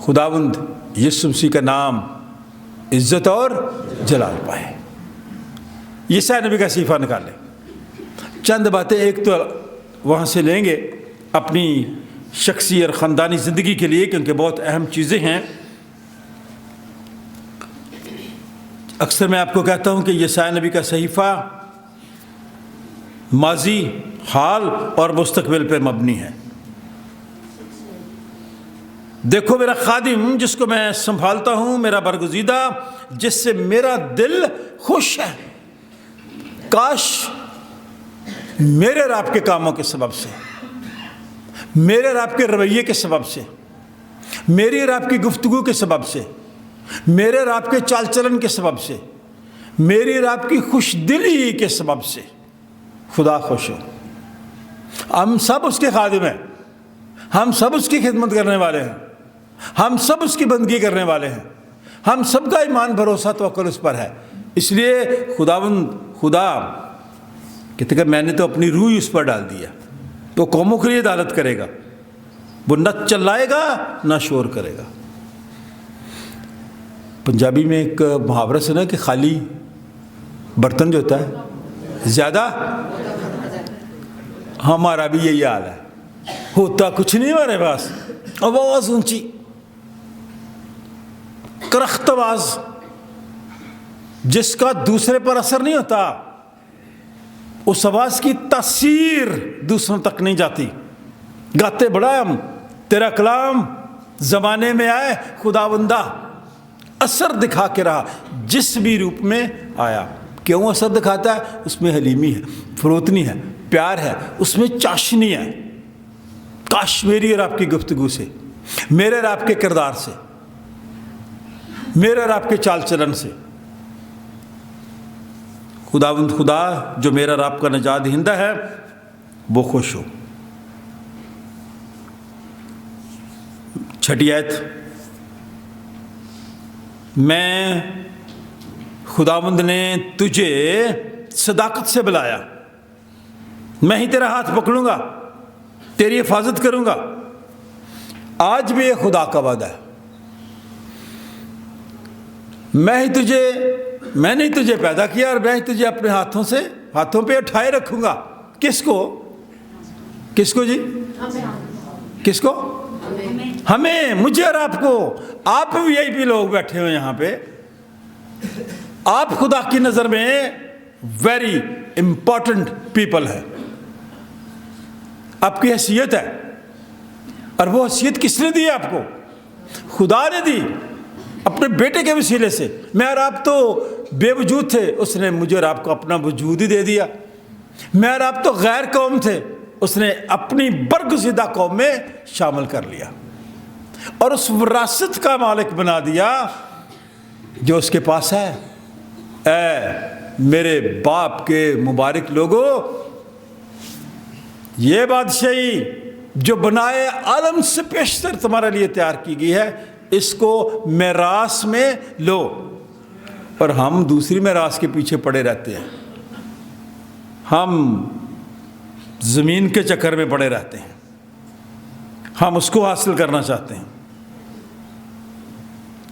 खुदावंद यीशु मसीह का नाम इज़्ज़त और जलाल पाए। यशायाह नबी का सीफ़ा निकालें। चंद बातें एक तो वहाँ से लेंगे अपनी शख्सी और ख़ानदानी ज़िंदगी के लिए, क्योंकि बहुत अहम चीज़ें हैं। अक्सर मैं आपको कहता हूँ कि यशायाह नबी का सहीफ़ा माजी, हाल और मुस्तकबिल पर मबनी है। देखो मेरा खादिम जिसको मैं संभालता हूँ, मेरा बरगुज़ीदा जिससे मेरा दिल खुश है। काश मेरे और आपके कामों के सबब से, मेरे और आपके रवैये के सबब से, मेरी और आपकी गुफ्तगू के सबब से, मेरे और आपके चाल चलन के सबब से, मेरी और आपकी खुश दिली के सबब से खुदा खुश हो। हम सब उसके खादिम हैं, हम सब उसकी खिदमत करने वाले हैं, हम सब उसकी बंदगी करने वाले हैं, हम सब का ईमान भरोसा तवक्कुल उस पर है। इसलिए खुदा कहते कि मैंने तो अपनी रूह उस पर डाल दिया, तो कौमों के लिए अदालत करेगा। वो न चिल्लाएगा न शोर करेगा। पंजाबी में एक मुहावरा सुना कि खाली बर्तन जो होता है ज़्यादा, हमारा भी यही हाल है, होता कुछ नहीं हमारे पास, आवाज़ ऊंची, करख्त आवाज़, जिसका दूसरे पर असर नहीं होता, उस आवाज़ की तासीर दूसरों तक नहीं जाती। गाते बड़ा हम तेरा कलाम ज़माने में आए खुदावंदा, असर दिखा के रहा जिस भी रूप में आया। क्यों असर दिखाता है? उसमें हलीमी है, फरोतनी है, प्यार है, उसमें चाशनी है। काश मेरी और आपकी गुफ्तगू से, मेरे और आपके किरदार से, मेरे और आपके चाल चलन से खुदावंद खुदा जो मेरा और आपका नजात दहिंदा है वो खुश हो। छठी आयत, मैं खुदावंद ने तुझे सदाकत से बुलाया, मैं ही तेरा हाथ पकड़ूंगा, तेरी हिफाजत करूंगा। आज भी ये खुदा का वादा है, मैंने ही तुझे पैदा किया और मैं ही तुझे अपने हाथों पे उठाए रखूंगा। किसको? किसको जी? किसको? हमें, मुझे और आपको। आप वीआईपी लोग बैठे हुए यहाँ पे, आप खुदा की नजर में वेरी इंपॉर्टेंट पीपल है। आपकी हैसियत है, और वो हैसियत किसने दी आपको? खुदा ने दी अपने बेटे के वसीले से। मैं और आप तो बेवजूद थे, उसने मुझे और आपको अपना वजूद ही दे दिया। मैं और आप तो गैर कौम थे, उसने अपनी बरगुज़ीदा कौम में शामिल कर लिया और उस विरासत का मालिक बना दिया जो उसके पास है। ऐ मेरे बाप के मुबारक लोगों, ये बादशाही जो बनाए आलम से पेशतर तुम्हारे लिए तैयार की गई है, इसको मेरास में लो। और हम दूसरी मेरास के पीछे पड़े रहते हैं, हम ज़मीन के चक्कर में पड़े रहते हैं, हम उसको हासिल करना चाहते हैं।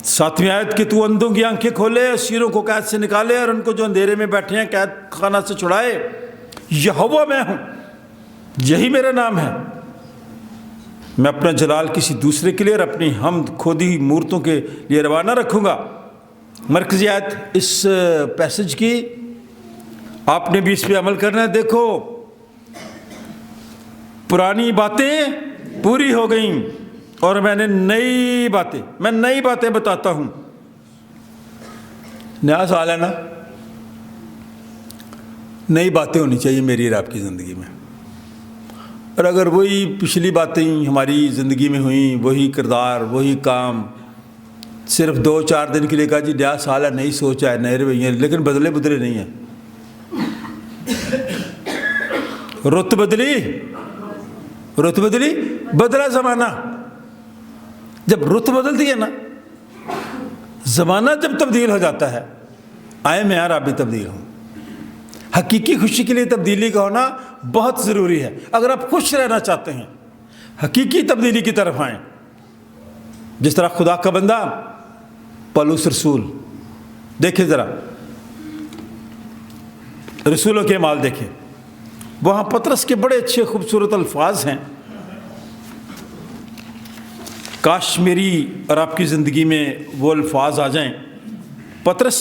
7वीं आयत कि तू अंधों की आंखें खोले, असीरों को कैद से निकाले और उनको जो अंधेरे में बैठे हैं कैद खाना से छुड़ाए। यहोवा मैं हूँ, यही मेरा नाम है। मैं अपना जलाल किसी दूसरे के लिए और अपनी हमद खोदी मूर्तों के लिए रवाना रखूँगा। मरकज़ी आयत इस पैसेज की, आपने भी इस पर अमल करना है। देखो, पुरानी बातें पूरी हो गईं और मैं नई बातें बताता हूँ। नया साल है ना, नई बातें होनी चाहिए मेरी और आपकी ज़िंदगी में। और अगर वही पिछली बातें हमारी ज़िंदगी में हुई, वही किरदार, वही काम, सिर्फ 2-4 दिन के लिए कहा जी नया साल है, नई सोच है, नए रवैये, लेकिन बदले नहीं है। रुत बदली, बदला ज़माना। जब रुत बदलती है ना, ज़माना जब तब्दील हो जाता है, आए मैं और आप भी तब्दील हों। हकीकी खुशी के लिए तब्दीली का होना बहुत ज़रूरी है। अगर आप खुश रहना चाहते हैं, हकीकी तब्दीली की तरफ आएँ। जिस तरह खुदा का बंदा पौलुस रसूल, देखिए ज़रा रसूलों के माल देखें, वहाँ पतरस के बड़े अच्छे खूबसूरत अल्फाज हैं। काश मेरी और आपकी ज़िंदगी में वो अल्फाज आ जाएं। पतरस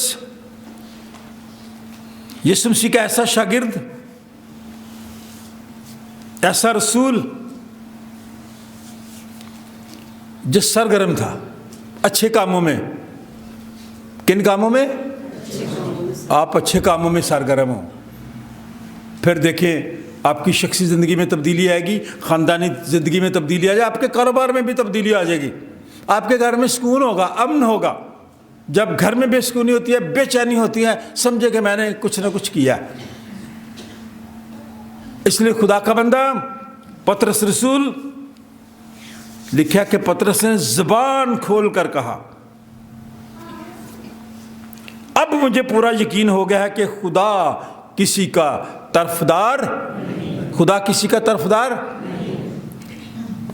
यीशु मसीह का ऐसा शागिर्द, ऐसा रसूल जो सरगर्म था अच्छे कामों में। किन कामों में? आप अच्छे कामों में सरगर्म हो, फिर देखें आपकी शख्सी ज़िंदगी में तब्दीली आएगी, ख़ानदानी ज़िंदगी में तब्दीली आ जाए, आपके कारोबार में भी तब्दीली आ जाएगी, आपके घर में सुकून होगा, अमन होगा। जब घर में बेसुकूनी होती है, बेचैनी होती है, समझे कि मैंने कुछ ना कुछ किया। इसलिए खुदा का बंदा पतरस रसूल लिखा कि पतरस ने ज़बान खोल कर कहा, अब मुझे पूरा यकीन हो गया है कि खुदा किसी का तरफदार, खुदा किसी का तरफदार।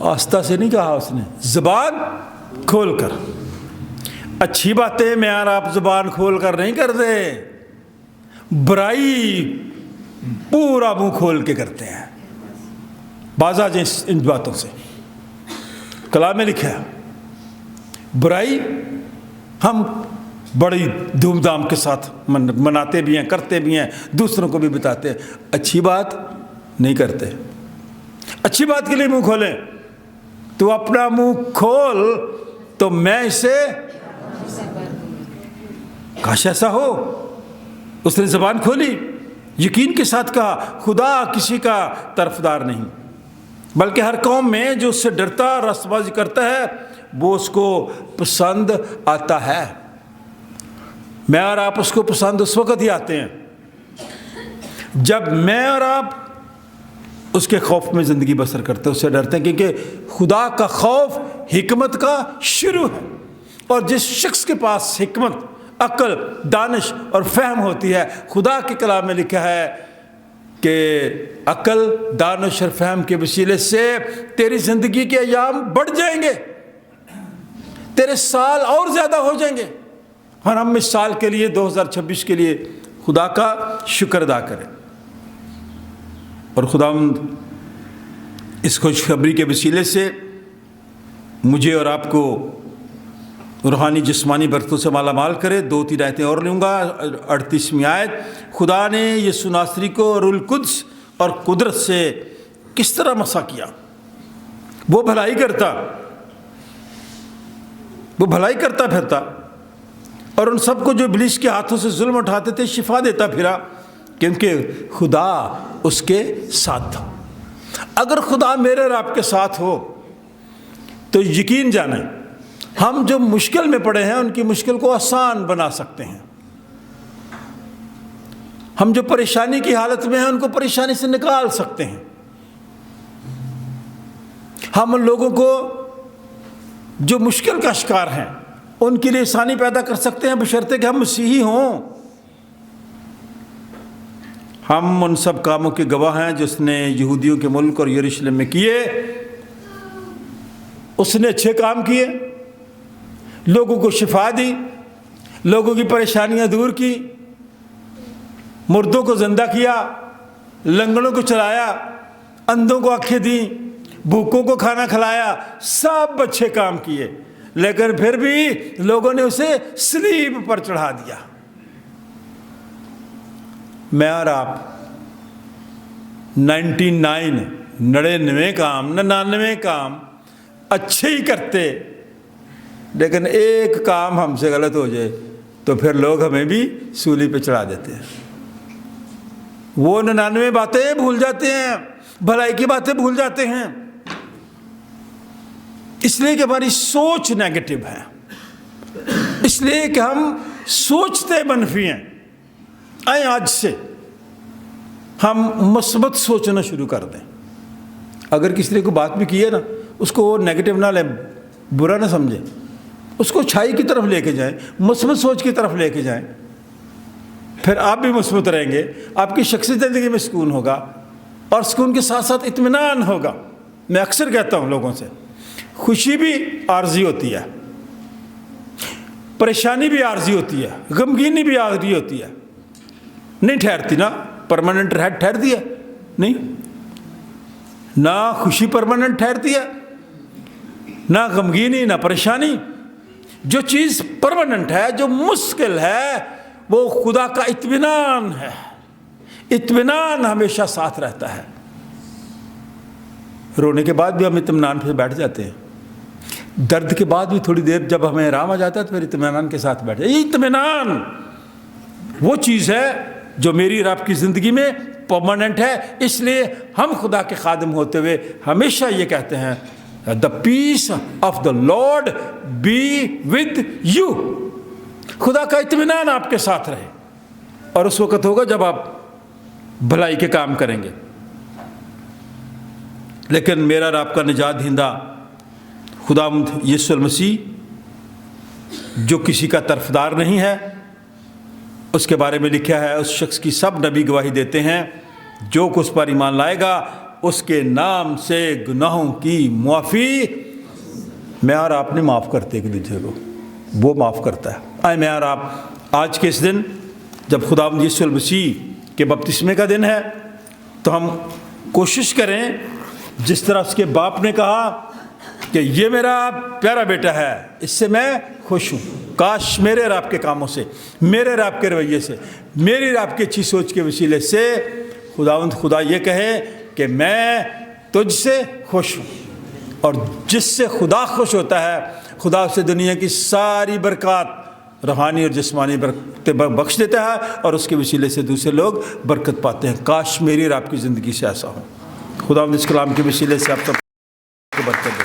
आस्था से नहीं कहा उसने, ज़बान खोल कर। अच्छी बातें मैं और आप ज़बान खोल कर नहीं करते, बुराई पूरा मुंह खोल के करते हैं। बाज़ा जाए इन बातों से। कलाम में लिखा है बुराई हम बड़ी धूमधाम के साथ मनाते भी हैं, करते भी हैं, दूसरों को भी बताते हैं। अच्छी बात नहीं करते। अच्छी बात के लिए मुंह खोलें। तो अपना मुंह खोल तो मैं इसे, काश ऐसा हो। उसने ज़बान खोली, यकीन के साथ कहा खुदा किसी का तरफदार नहीं, बल्कि हर कौम में जो उससे डरता, रस्तबाजी करता है, वो उसको पसंद आता है। मैं और आप उसको पसंद उस वक़्त ही आते हैं जब मैं और आप उसके खौफ में ज़िंदगी बसर करते हैं, उससे डरते हैं, क्योंकि खुदा का खौफ हिकमत का शुरू है। और जिस शख्स के पास हिकमत عقل، دانش اور فہم ہوتی ہے۔ خدا کے کلام میں لکھا ہے کہ عقل، دانش اور فہم کے وسیلے سے تیری زندگی کے ایام بڑھ جائیں گے، تیرے سال اور زیادہ ہو جائیں گے۔ اور ہم اس سال کے لیے 2026 کے لیے خدا کا شکر ادا کریں، اور خداوند اس خوشخبری کے وسیلے سے مجھے اور آپ کو روحانی جسمانی برکتوں سے مالا مال کرے۔ 2-3 آیتیں اور لوں گا۔ 38ویں آیت، خدا نے یسوع ناصری کو روح القدس اور قدرت سے کس طرح مسح کیا۔ وہ بھلائی کرتا پھرتا اور ان سب کو جو ابلیس کے ہاتھوں سے ظلم اٹھاتے تھے شفا دیتا پھرا، کیونکہ خدا اس کے ساتھ تھا۔ اگر خدا میرے اور آپ کے ساتھ ہو تو یقین جانیں ہم جو مشکل میں پڑے ہیں ان کی مشکل کو آسان بنا سکتے ہیں۔ ہم جو پریشانی کی حالت میں ہیں ان کو پریشانی سے نکال سکتے ہیں۔ ہم ان لوگوں کو جو مشکل کا شکار ہیں ان کے لیے آسانی پیدا کر سکتے ہیں، بشرطے کہ ہم مسیحی ہوں۔ ہم ان سب کاموں کے گواہ ہیں جس نے یہودیوں کے ملک اور یروشلم میں کیے۔ اس نے اچھے کام کیے، لوگوں کو شفا دی، لوگوں کی پریشانیاں دور کی، مردوں کو زندہ کیا، لنگڑوں کو چلایا، اندھوں کو آنکھیں دیں، بھوکوں کو کھانا کھلایا، سب اچھے کام کیے، لیکن پھر بھی لوگوں نے اسے صلیب پر چڑھا دیا۔ میں اور آپ 99 کام اچھے ہی کرتے، لیکن ایک کام ہم سے غلط ہو جائے تو پھر لوگ ہمیں بھی سولی پہ چڑھا دیتے ہیں۔ وہ 99 باتیں بھول جاتے ہیں، بھلائی کی باتیں بھول جاتے ہیں، اس لیے کہ ہماری سوچ نیگیٹو ہے، اس لیے کہ ہم سوچتے منفی ہیں۔ آئیں آج سے ہم مثبت سوچنا شروع کر دیں۔ اگر کسی نے کوئی بات بھی کی ہے نا، اس کو نیگیٹو نہ لیں، برا نہ سمجھیں، اس کو اچھائی کی طرف لے کے جائیں، مثبت سوچ کی طرف لے کے جائیں، پھر آپ بھی مثبت رہیں گے، آپ کی شخصی زندگی میں سکون ہوگا، اور سکون کے ساتھ ساتھ اطمینان ہوگا۔ میں اکثر کہتا ہوں لوگوں سے، خوشی بھی عارضی ہوتی ہے، پریشانی بھی عارضی ہوتی ہے، غمگینی بھی عارضی ہوتی ہے، نہیں ٹھہرتی نا، پرماننٹ ٹھہرتی ہے نہیں، نہ خوشی پرماننٹ ٹھہرتی ہے، نہ غمگینی، نہ پریشانی۔ جو چیز پرماننٹ ہے، جو مشکل ہے، وہ خدا کا اطمینان ہے۔ اطمینان ہمیشہ ساتھ رہتا ہے۔ رونے کے بعد بھی ہم اطمینان پہ بیٹھ جاتے ہیں، درد کے بعد بھی تھوڑی دیر جب ہمیں آرام آ جاتا ہے تو پھر اطمینان کے ساتھ بیٹھ جاتے ہیں۔ یہ اطمینان وہ چیز ہے جو میری اور آپ کی زندگی میں پرماننٹ ہے۔ اس لیے ہم خدا کے خادم ہوتے ہوئے ہمیشہ یہ کہتے ہیں، The peace of the Lord be with you۔ خدا کا اطمینان آپ کے ساتھ رہے، اور اس وقت ہوگا جب آپ بھلائی کے کام کریں گے۔ لیکن میرا اور آپ کا نجات دہندہ خداوند یسوع المسیح، جو کسی کا طرفدار نہیں ہے، اس کے بارے میں لکھا ہے، اس شخص کی سب نبی گواہی دیتے ہیں جو کہ اس پر ایمان لائے گا اس کے نام سے گناہوں کی معافی۔ میں اور آپ نے معاف کرتے ایک دوسرے کو، وہ معاف کرتا ہے۔ آئے میں اور آپ آج کے اس دن جب خداوند یسوع المسیح کے بپتسمے کا دن ہے تو ہم کوشش کریں، جس طرح اس کے باپ نے کہا کہ یہ میرا پیارا بیٹا ہے، اس سے میں خوش ہوں۔ کاش میرے اور آپ کے کاموں سے، میرے اور آپ کے رویے سے، میری اور آپ کی اچھی سوچ کے وسیلے سے خداوند خدا یہ کہے کہ میں تجھ سے خوش ہوں۔ اور جس سے خدا خوش ہوتا ہے، خدا اسے دنیا کی ساری برکات، روحانی اور جسمانی برکتیں بخش دیتا ہے، اور اس کے وسیلے سے دوسرے لوگ برکت پاتے ہیں۔ کاش میری اور آپ کی زندگی سے ایسا ہو۔ خداوند اس کلام کے وسیلے سے آپ سب کو برکت دے۔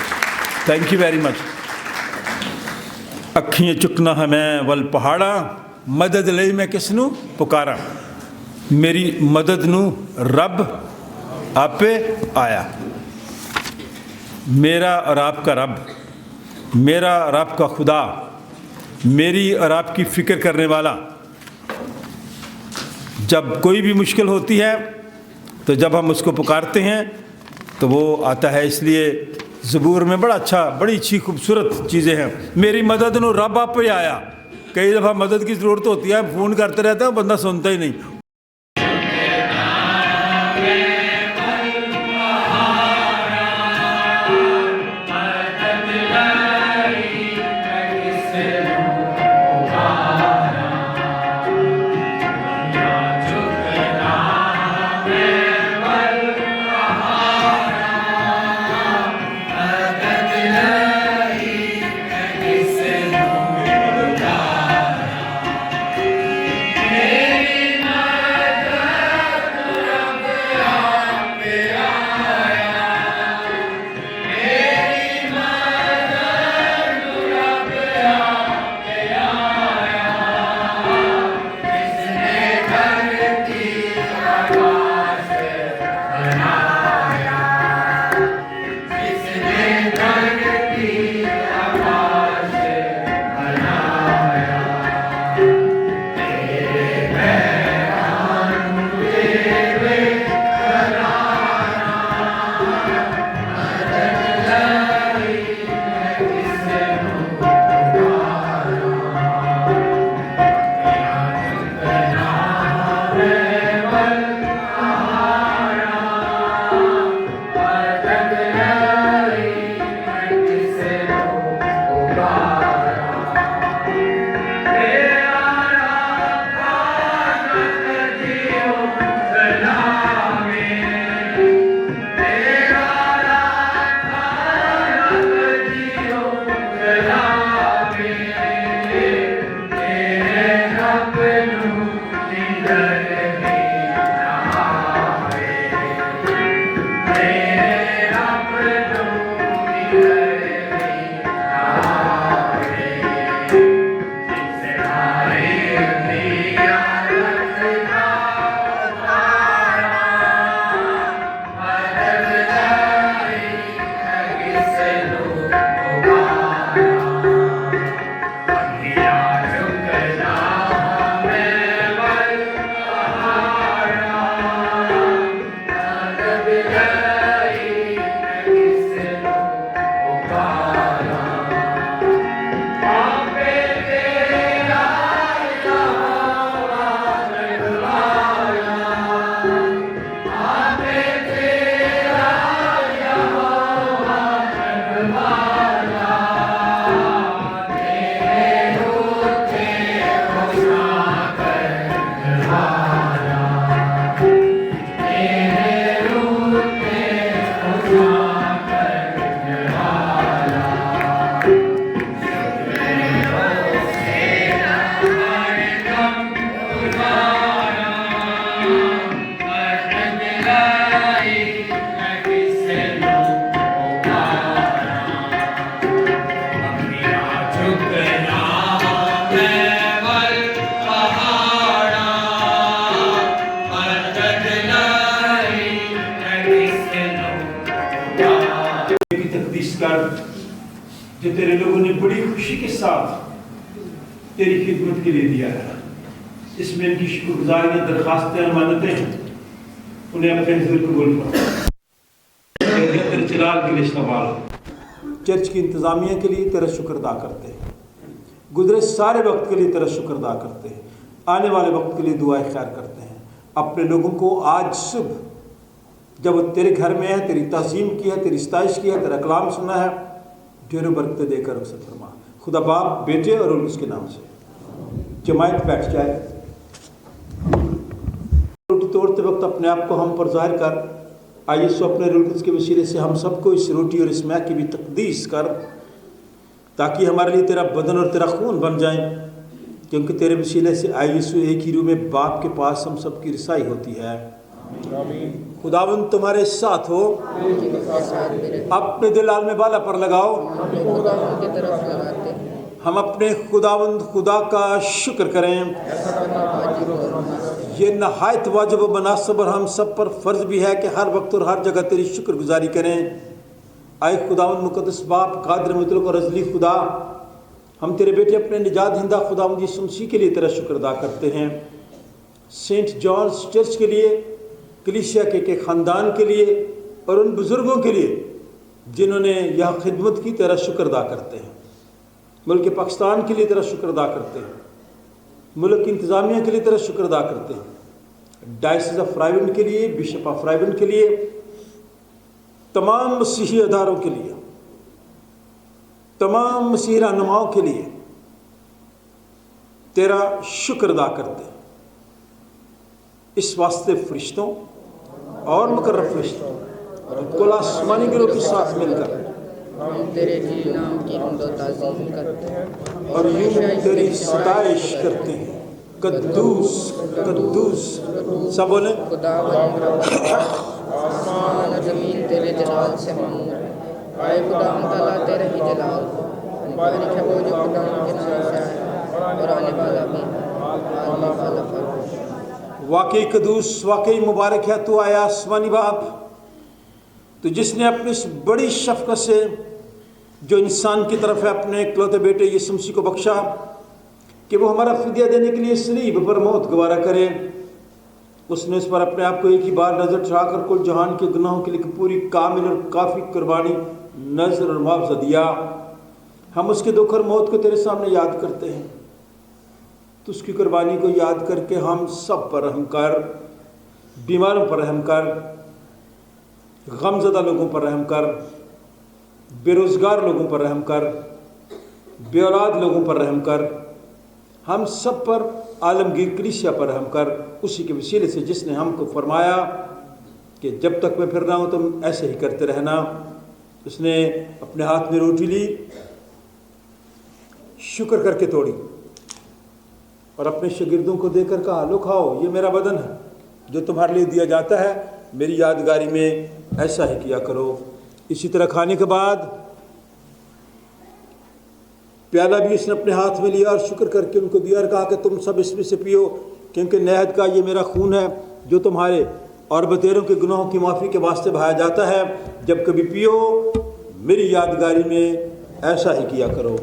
Thank you very much. اکھیاں چکنا ہمیں ول پہاڑا، مدد لئی میں کس نو پکارا، میری مدد نو رب آپ پہ آیا۔ میرا اور آپ کا رب، میرا اور آپ کا خدا मेरी और आपकी फ़िक्र करने वाला। जब कोई भी मुश्किल होती है तो जब हम उसको पुकारते हैं तो वो आता है। इसलिए ज़बूर में बड़ी अच्छी खूबसूरत चीज़ें हैं। मेरी मदद नो रब आप पे आया। कई दफ़ा मदद की ज़रूरत होती है, फ़ोन करते रहते हैं, बंदा सुनता ही नहीं। जो तेरे लोगों ने बड़ी खुशी के साथ तेरी खिदमत के लिए दिया है, इसमें इनकी शुक्रगुजारियां, दरखास्तें और मन्नतें हैं, उन्हें अपने हुजूर कबूल फरमा। तेरे जलाल के लिए इस्तेमाल हो। चर्च की इंतज़ामिया के लिए तेरा शुक्र अदा करते हैं, गुजरे सारे वक्त के लिए तेरा शुक्र अदा करते हैं, आने वाले वक्त के लिए दुआएं खैर करते हैं। अपने लोगों को आज सुबह जब वो तेरे घर में है, तेरी तज़ीम की है, तेरी सताइश की है, तेरा कलाम सुना है, ढेरों बरकतें देकर रुखसत फरमा। खुदा बाप, बेटे और उसके नाम से जमायत बैठ जाए। रोटी तोड़ते वक्त अपने आप को हम पर जाहिर कर। आइए सो अपने रूह कुद्स के वसीले से हम सबको इस रोटी और इस मैह की भी तकदीस कर, ताकि हमारे लिए तेरा बदन और तेरा खून बन जाए, क्योंकि तेरे वसीले से आइए यीशु एक ही रूह में बाप के पास हम सब की रिसाई होती है। खुदावंद तुम्हारे साथ हो, अपने दिल आलम बाला पर लगाओ। हम अपने खुदावंद खुदा का शुक्र करें। ये नहायत वाजिब व मुनासिब और हम सब पर फ़र्ज़ भी है कि हर वक्त और हर जगह तेरी शुक्रगुजारी करें। आए खुदावंद मुक़द्दस बाप, कादिर मुतलक और अज़ली खुदा, हम तेरे बेटे अपने निजात हिंदा खुदावंद यीशु मसीह के लिए तेरा शुक्र अदा करते हैं, सेंट जॉन्स चर्च के लिए, कलीसिया के ख़ानदान के लिए और उन बुज़ुर्गों के लिए जिन्होंने यह खिदमत की, तेरा शुक्र अदा करते हैं। मुल्क पाकिस्तान के लिए तेरा शुक्र अदा करते हैं, मुल्क की इंतज़ामिया के लिए तेरा शुक्र अदा करते हैं, डायसिस ऑफ रायबंड के लिए, बिशप ऑफ रायबंड के लिए, तमाम मसीही अदारों के लिए, तमाम मसीही रहनुमाओं के लिए तेरा शुक्र अदा करते हैं। इस वास्ते फरिश्तों और मुकर्रब फरिश्तों और कुल आसमानी गिरोह के साथ मिलकर हम तेरे जी नाम की हमदो ताज़ीम करते हैं और यूं तेरी सताइश करते हैं। कद्दूस कद्दूस, सब बोले खुदावंद आसमान और ज़मीन तेरे जलाल से मामूर है। आए खुदा ताला तेरा ही जलाल, बारिक है वो जो खुदा के नाम से आया और आने वाला भी आने वाला पर। वाकई कद्दूस, वाकई मुबारक है तू आया आसमानी बाप, तो जिसने अपनी इस बड़ी शफ़क़त से जो इंसान की तरफ है अपने इकलौते बेटे यीशु मसीह को बख्शा कि वो हमारा फिदिया देने के लिए सलीब पर मौत गवारा करे। उसने उस पर अपने आप को एक ही बार नज़र चढ़ाकर कुल जहान के गुनाहों के लिए पूरी कामिल और काफ़ी कुर्बानी, नज़र और मुआवजा दिया। हम उसके दुख और मौत को तेरे सामने याद करते हैं, तो उसकी कुर्बानी को याद करके हम सब पर रहम कर, बीमारों पर रहम कर, गमज़दा लोगों पर रहम कर, बेरोज़गार लोगों पर रहम कर, बेऔलाद लोगों पर रहम कर, हम सब पर, आलमगीर कलीसिया पर रहम कर, उसी के वसीले से जिसने हमको फरमाया कि जब तक मैं फिर रहा हूँ तुम ऐसे ही करते रहना। उसने अपने हाथ में रोटी ली, शुक्र करके तोड़ी और अपने शागिर्दों को देकर कहा, लो खाओ, ये मेरा बदन है जो तुम्हारे लिए दिया जाता है, मेरी यादगारी में ऐसा ही किया करो। इसी तरह खाने के बाद प्याला भी इसने अपने हाथ में लिया और शुक्र करके उनको दिया और कहा कि तुम सब इसमें से पियो, क्योंकि नेहद का ये मेरा खून है जो तुम्हारे और बतेरों के गुनाहों की माफ़ी के वास्ते बहाया जाता है। जब कभी पियो मेरी यादगारी में ऐसा ही किया करो।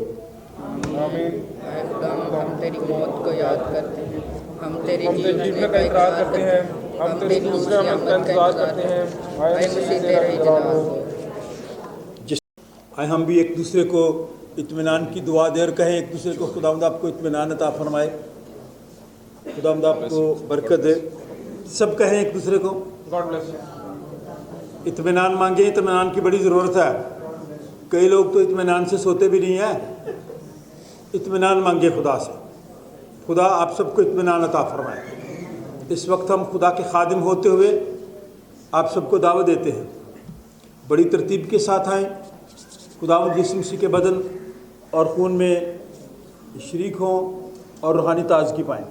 आए खुदा हम तेरी मौत को याद करते हैं, हम तेरी जीवन का इकरार करते हैं, हम तेरी दूसरे आमद का इंतजार करते हैं। आए मसीह तेरा ही जलाल हो। आए हम भी एक दूसरे को इत्मीनान की दुआ देर कहें, एक दूसरे को खुदावंद आपको इत्मीनान अता फरमाए, खुदावंद आपको बरकत दे। सब कहें एक दूसरे को गॉड ब्लेस यू। इत्मीनान मांगे, इत्मीनान की बड़ी ज़रूरत है। कई लोग तो इत्मीनान से सोते भी नहीं हैं। इत्मीनान मांगे खुदा से, खुदा आप सबको इत्मीनान अता फरमाए। इस वक्त हम खुदा के खादिम होते हुए आप सबको दावत देते हैं, बड़ी तरतीब के साथ आएँ, खुदावंद यीशु मसीह के बदन और खून में शरीक हों और रूहानी ताज़गी पाएँ।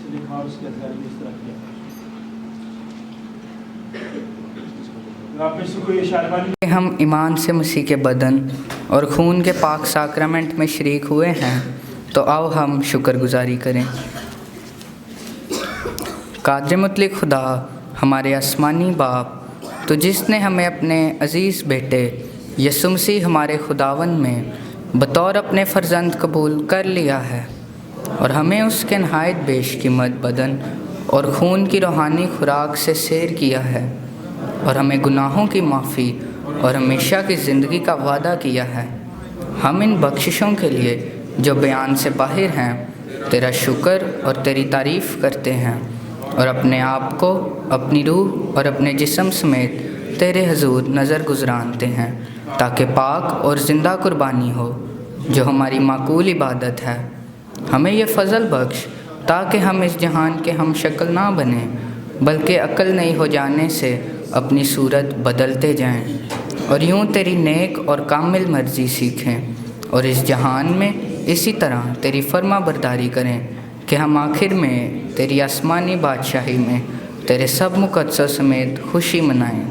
से लिखा और उसके अधिकारी ने इस तरह किया। आप में से कोई शायद हम ईमान से मसीह के बदन और खून के पाक साक्रामेंट में शरीक हुए हैं, तो आओ हम शुक्रगुजारी करें। कादिर मुतलक खुदा, हमारे आसमानी बाप, तो जिसने हमें अपने अज़ीज़ बेटे यसु मसीह हमारे खुदावन में बतौर अपने फ़र्जंद कबूल कर लिया है और हमें उसके नहायत बेशकीमत बदन और खून की रूहानी खुराक से सैर किया है और हमें गुनाहों की माफ़ी और हमेशा की ज़िंदगी का वादा किया है। हम इन बख्शिशों के लिए जो बयान से बाहर हैं तेरा शुक्र और तेरी तारीफ़ करते हैं और अपने आप को, अपनी रूह और अपने जिस्म समेत तेरे हजूर नज़र गुजरानते हैं, ताकि पाक और ज़िंदा कुर्बानी हो जो हमारी माकूल इबादत है। हमें ये फ़ज़ल बख्श ताकि हम इस जहान के हम शक्ल ना बने, बल्कि अक्ल नहीं हो जाने से अपनी सूरत बदलते जाएं और यूं तेरी नेक और कामिल मर्ज़ी सीखें और इस जहान में इसी तरह तेरी फर्मा बरदारी करें कि हम आखिर में तेरी आसमानी बादशाही में तेरे सब मुक़द्दसों समेत खुशी मनाएं।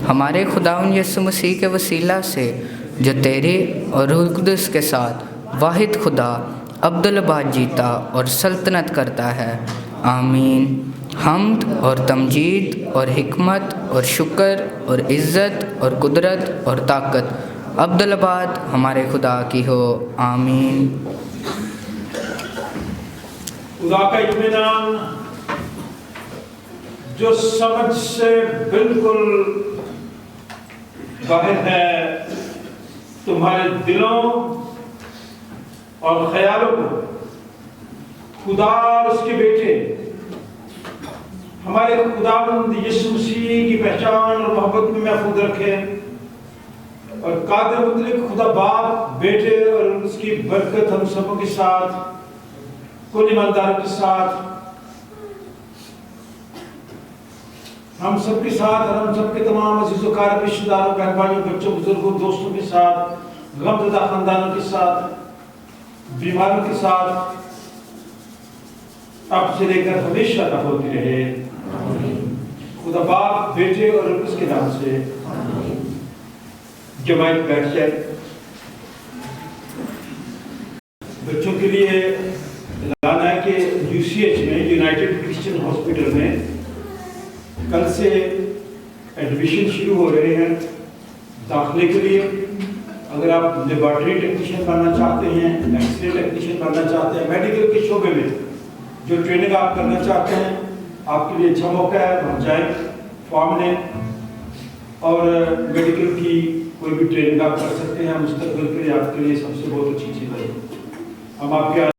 हमारे खुदावंद यीशु मसीह के वसीला से जो तेरे और रूह कुदस के साथ वाहिद खुदा अब्दुल-बाद जीता और सल्तनत करता है। आमीन। हम्द और तमजीद और हिकमत और शुक्र और इज़्ज़त और कुदरत और ताकत अब्दुल-बाद हमारे खुदा की हो। आमीन। खुदा का इत्मीनान जो समझ से बिल्कुल बाहर है, तुम्हारे दिलों और ख्यालों को खुदा और उसके बेटे हमारे खुदावंद यीशु मसीह की पहचान और मोहब्बत में महफूज रखे और कादिर मुतलक खुदा बाप, बेटे और उसकी बरकत हम सबों के साथ, कुल ईमानदारों के साथ, हम सब के साथ और हम सब के तमाम अज़ीज़ों, कारब, रिश्तेदारों, बहन भाइयों, बच्चों, बुजुर्गों, दोस्तों के साथ, गमज़दा खानदानों के साथ, बीमारों के साथ अब से लेकर हमेशा तक होती रहे। खुदा बाप, बेटे और उसके नाम से जमात बैठ जाए। बच्चों के लिए ऐलान है कि यूसीएच में, यूनाइटेड क्रिश्चियन हॉस्पिटल में कल से एडमिशन शुरू हो रहे हैं दाखिले के लिए। अगर आप लेबॉर्ट्री टेक्नीशियन बनना चाहते हैं, एक्सरे टेक्नीशियन बनना चाहते हैं, मेडिकल के शोबे में जो ट्रेनिंग आप करना चाहते हैं, आपके लिए अच्छा मौका है। वहाँ जाएं, फॉर्म लें और मेडिकल की कोई भी ट्रेनिंग आप कर सकते हैं। मुस्तकबिल के लिए आपके लिए सबसे बहुत अच्छी चीज़ है। हम आपके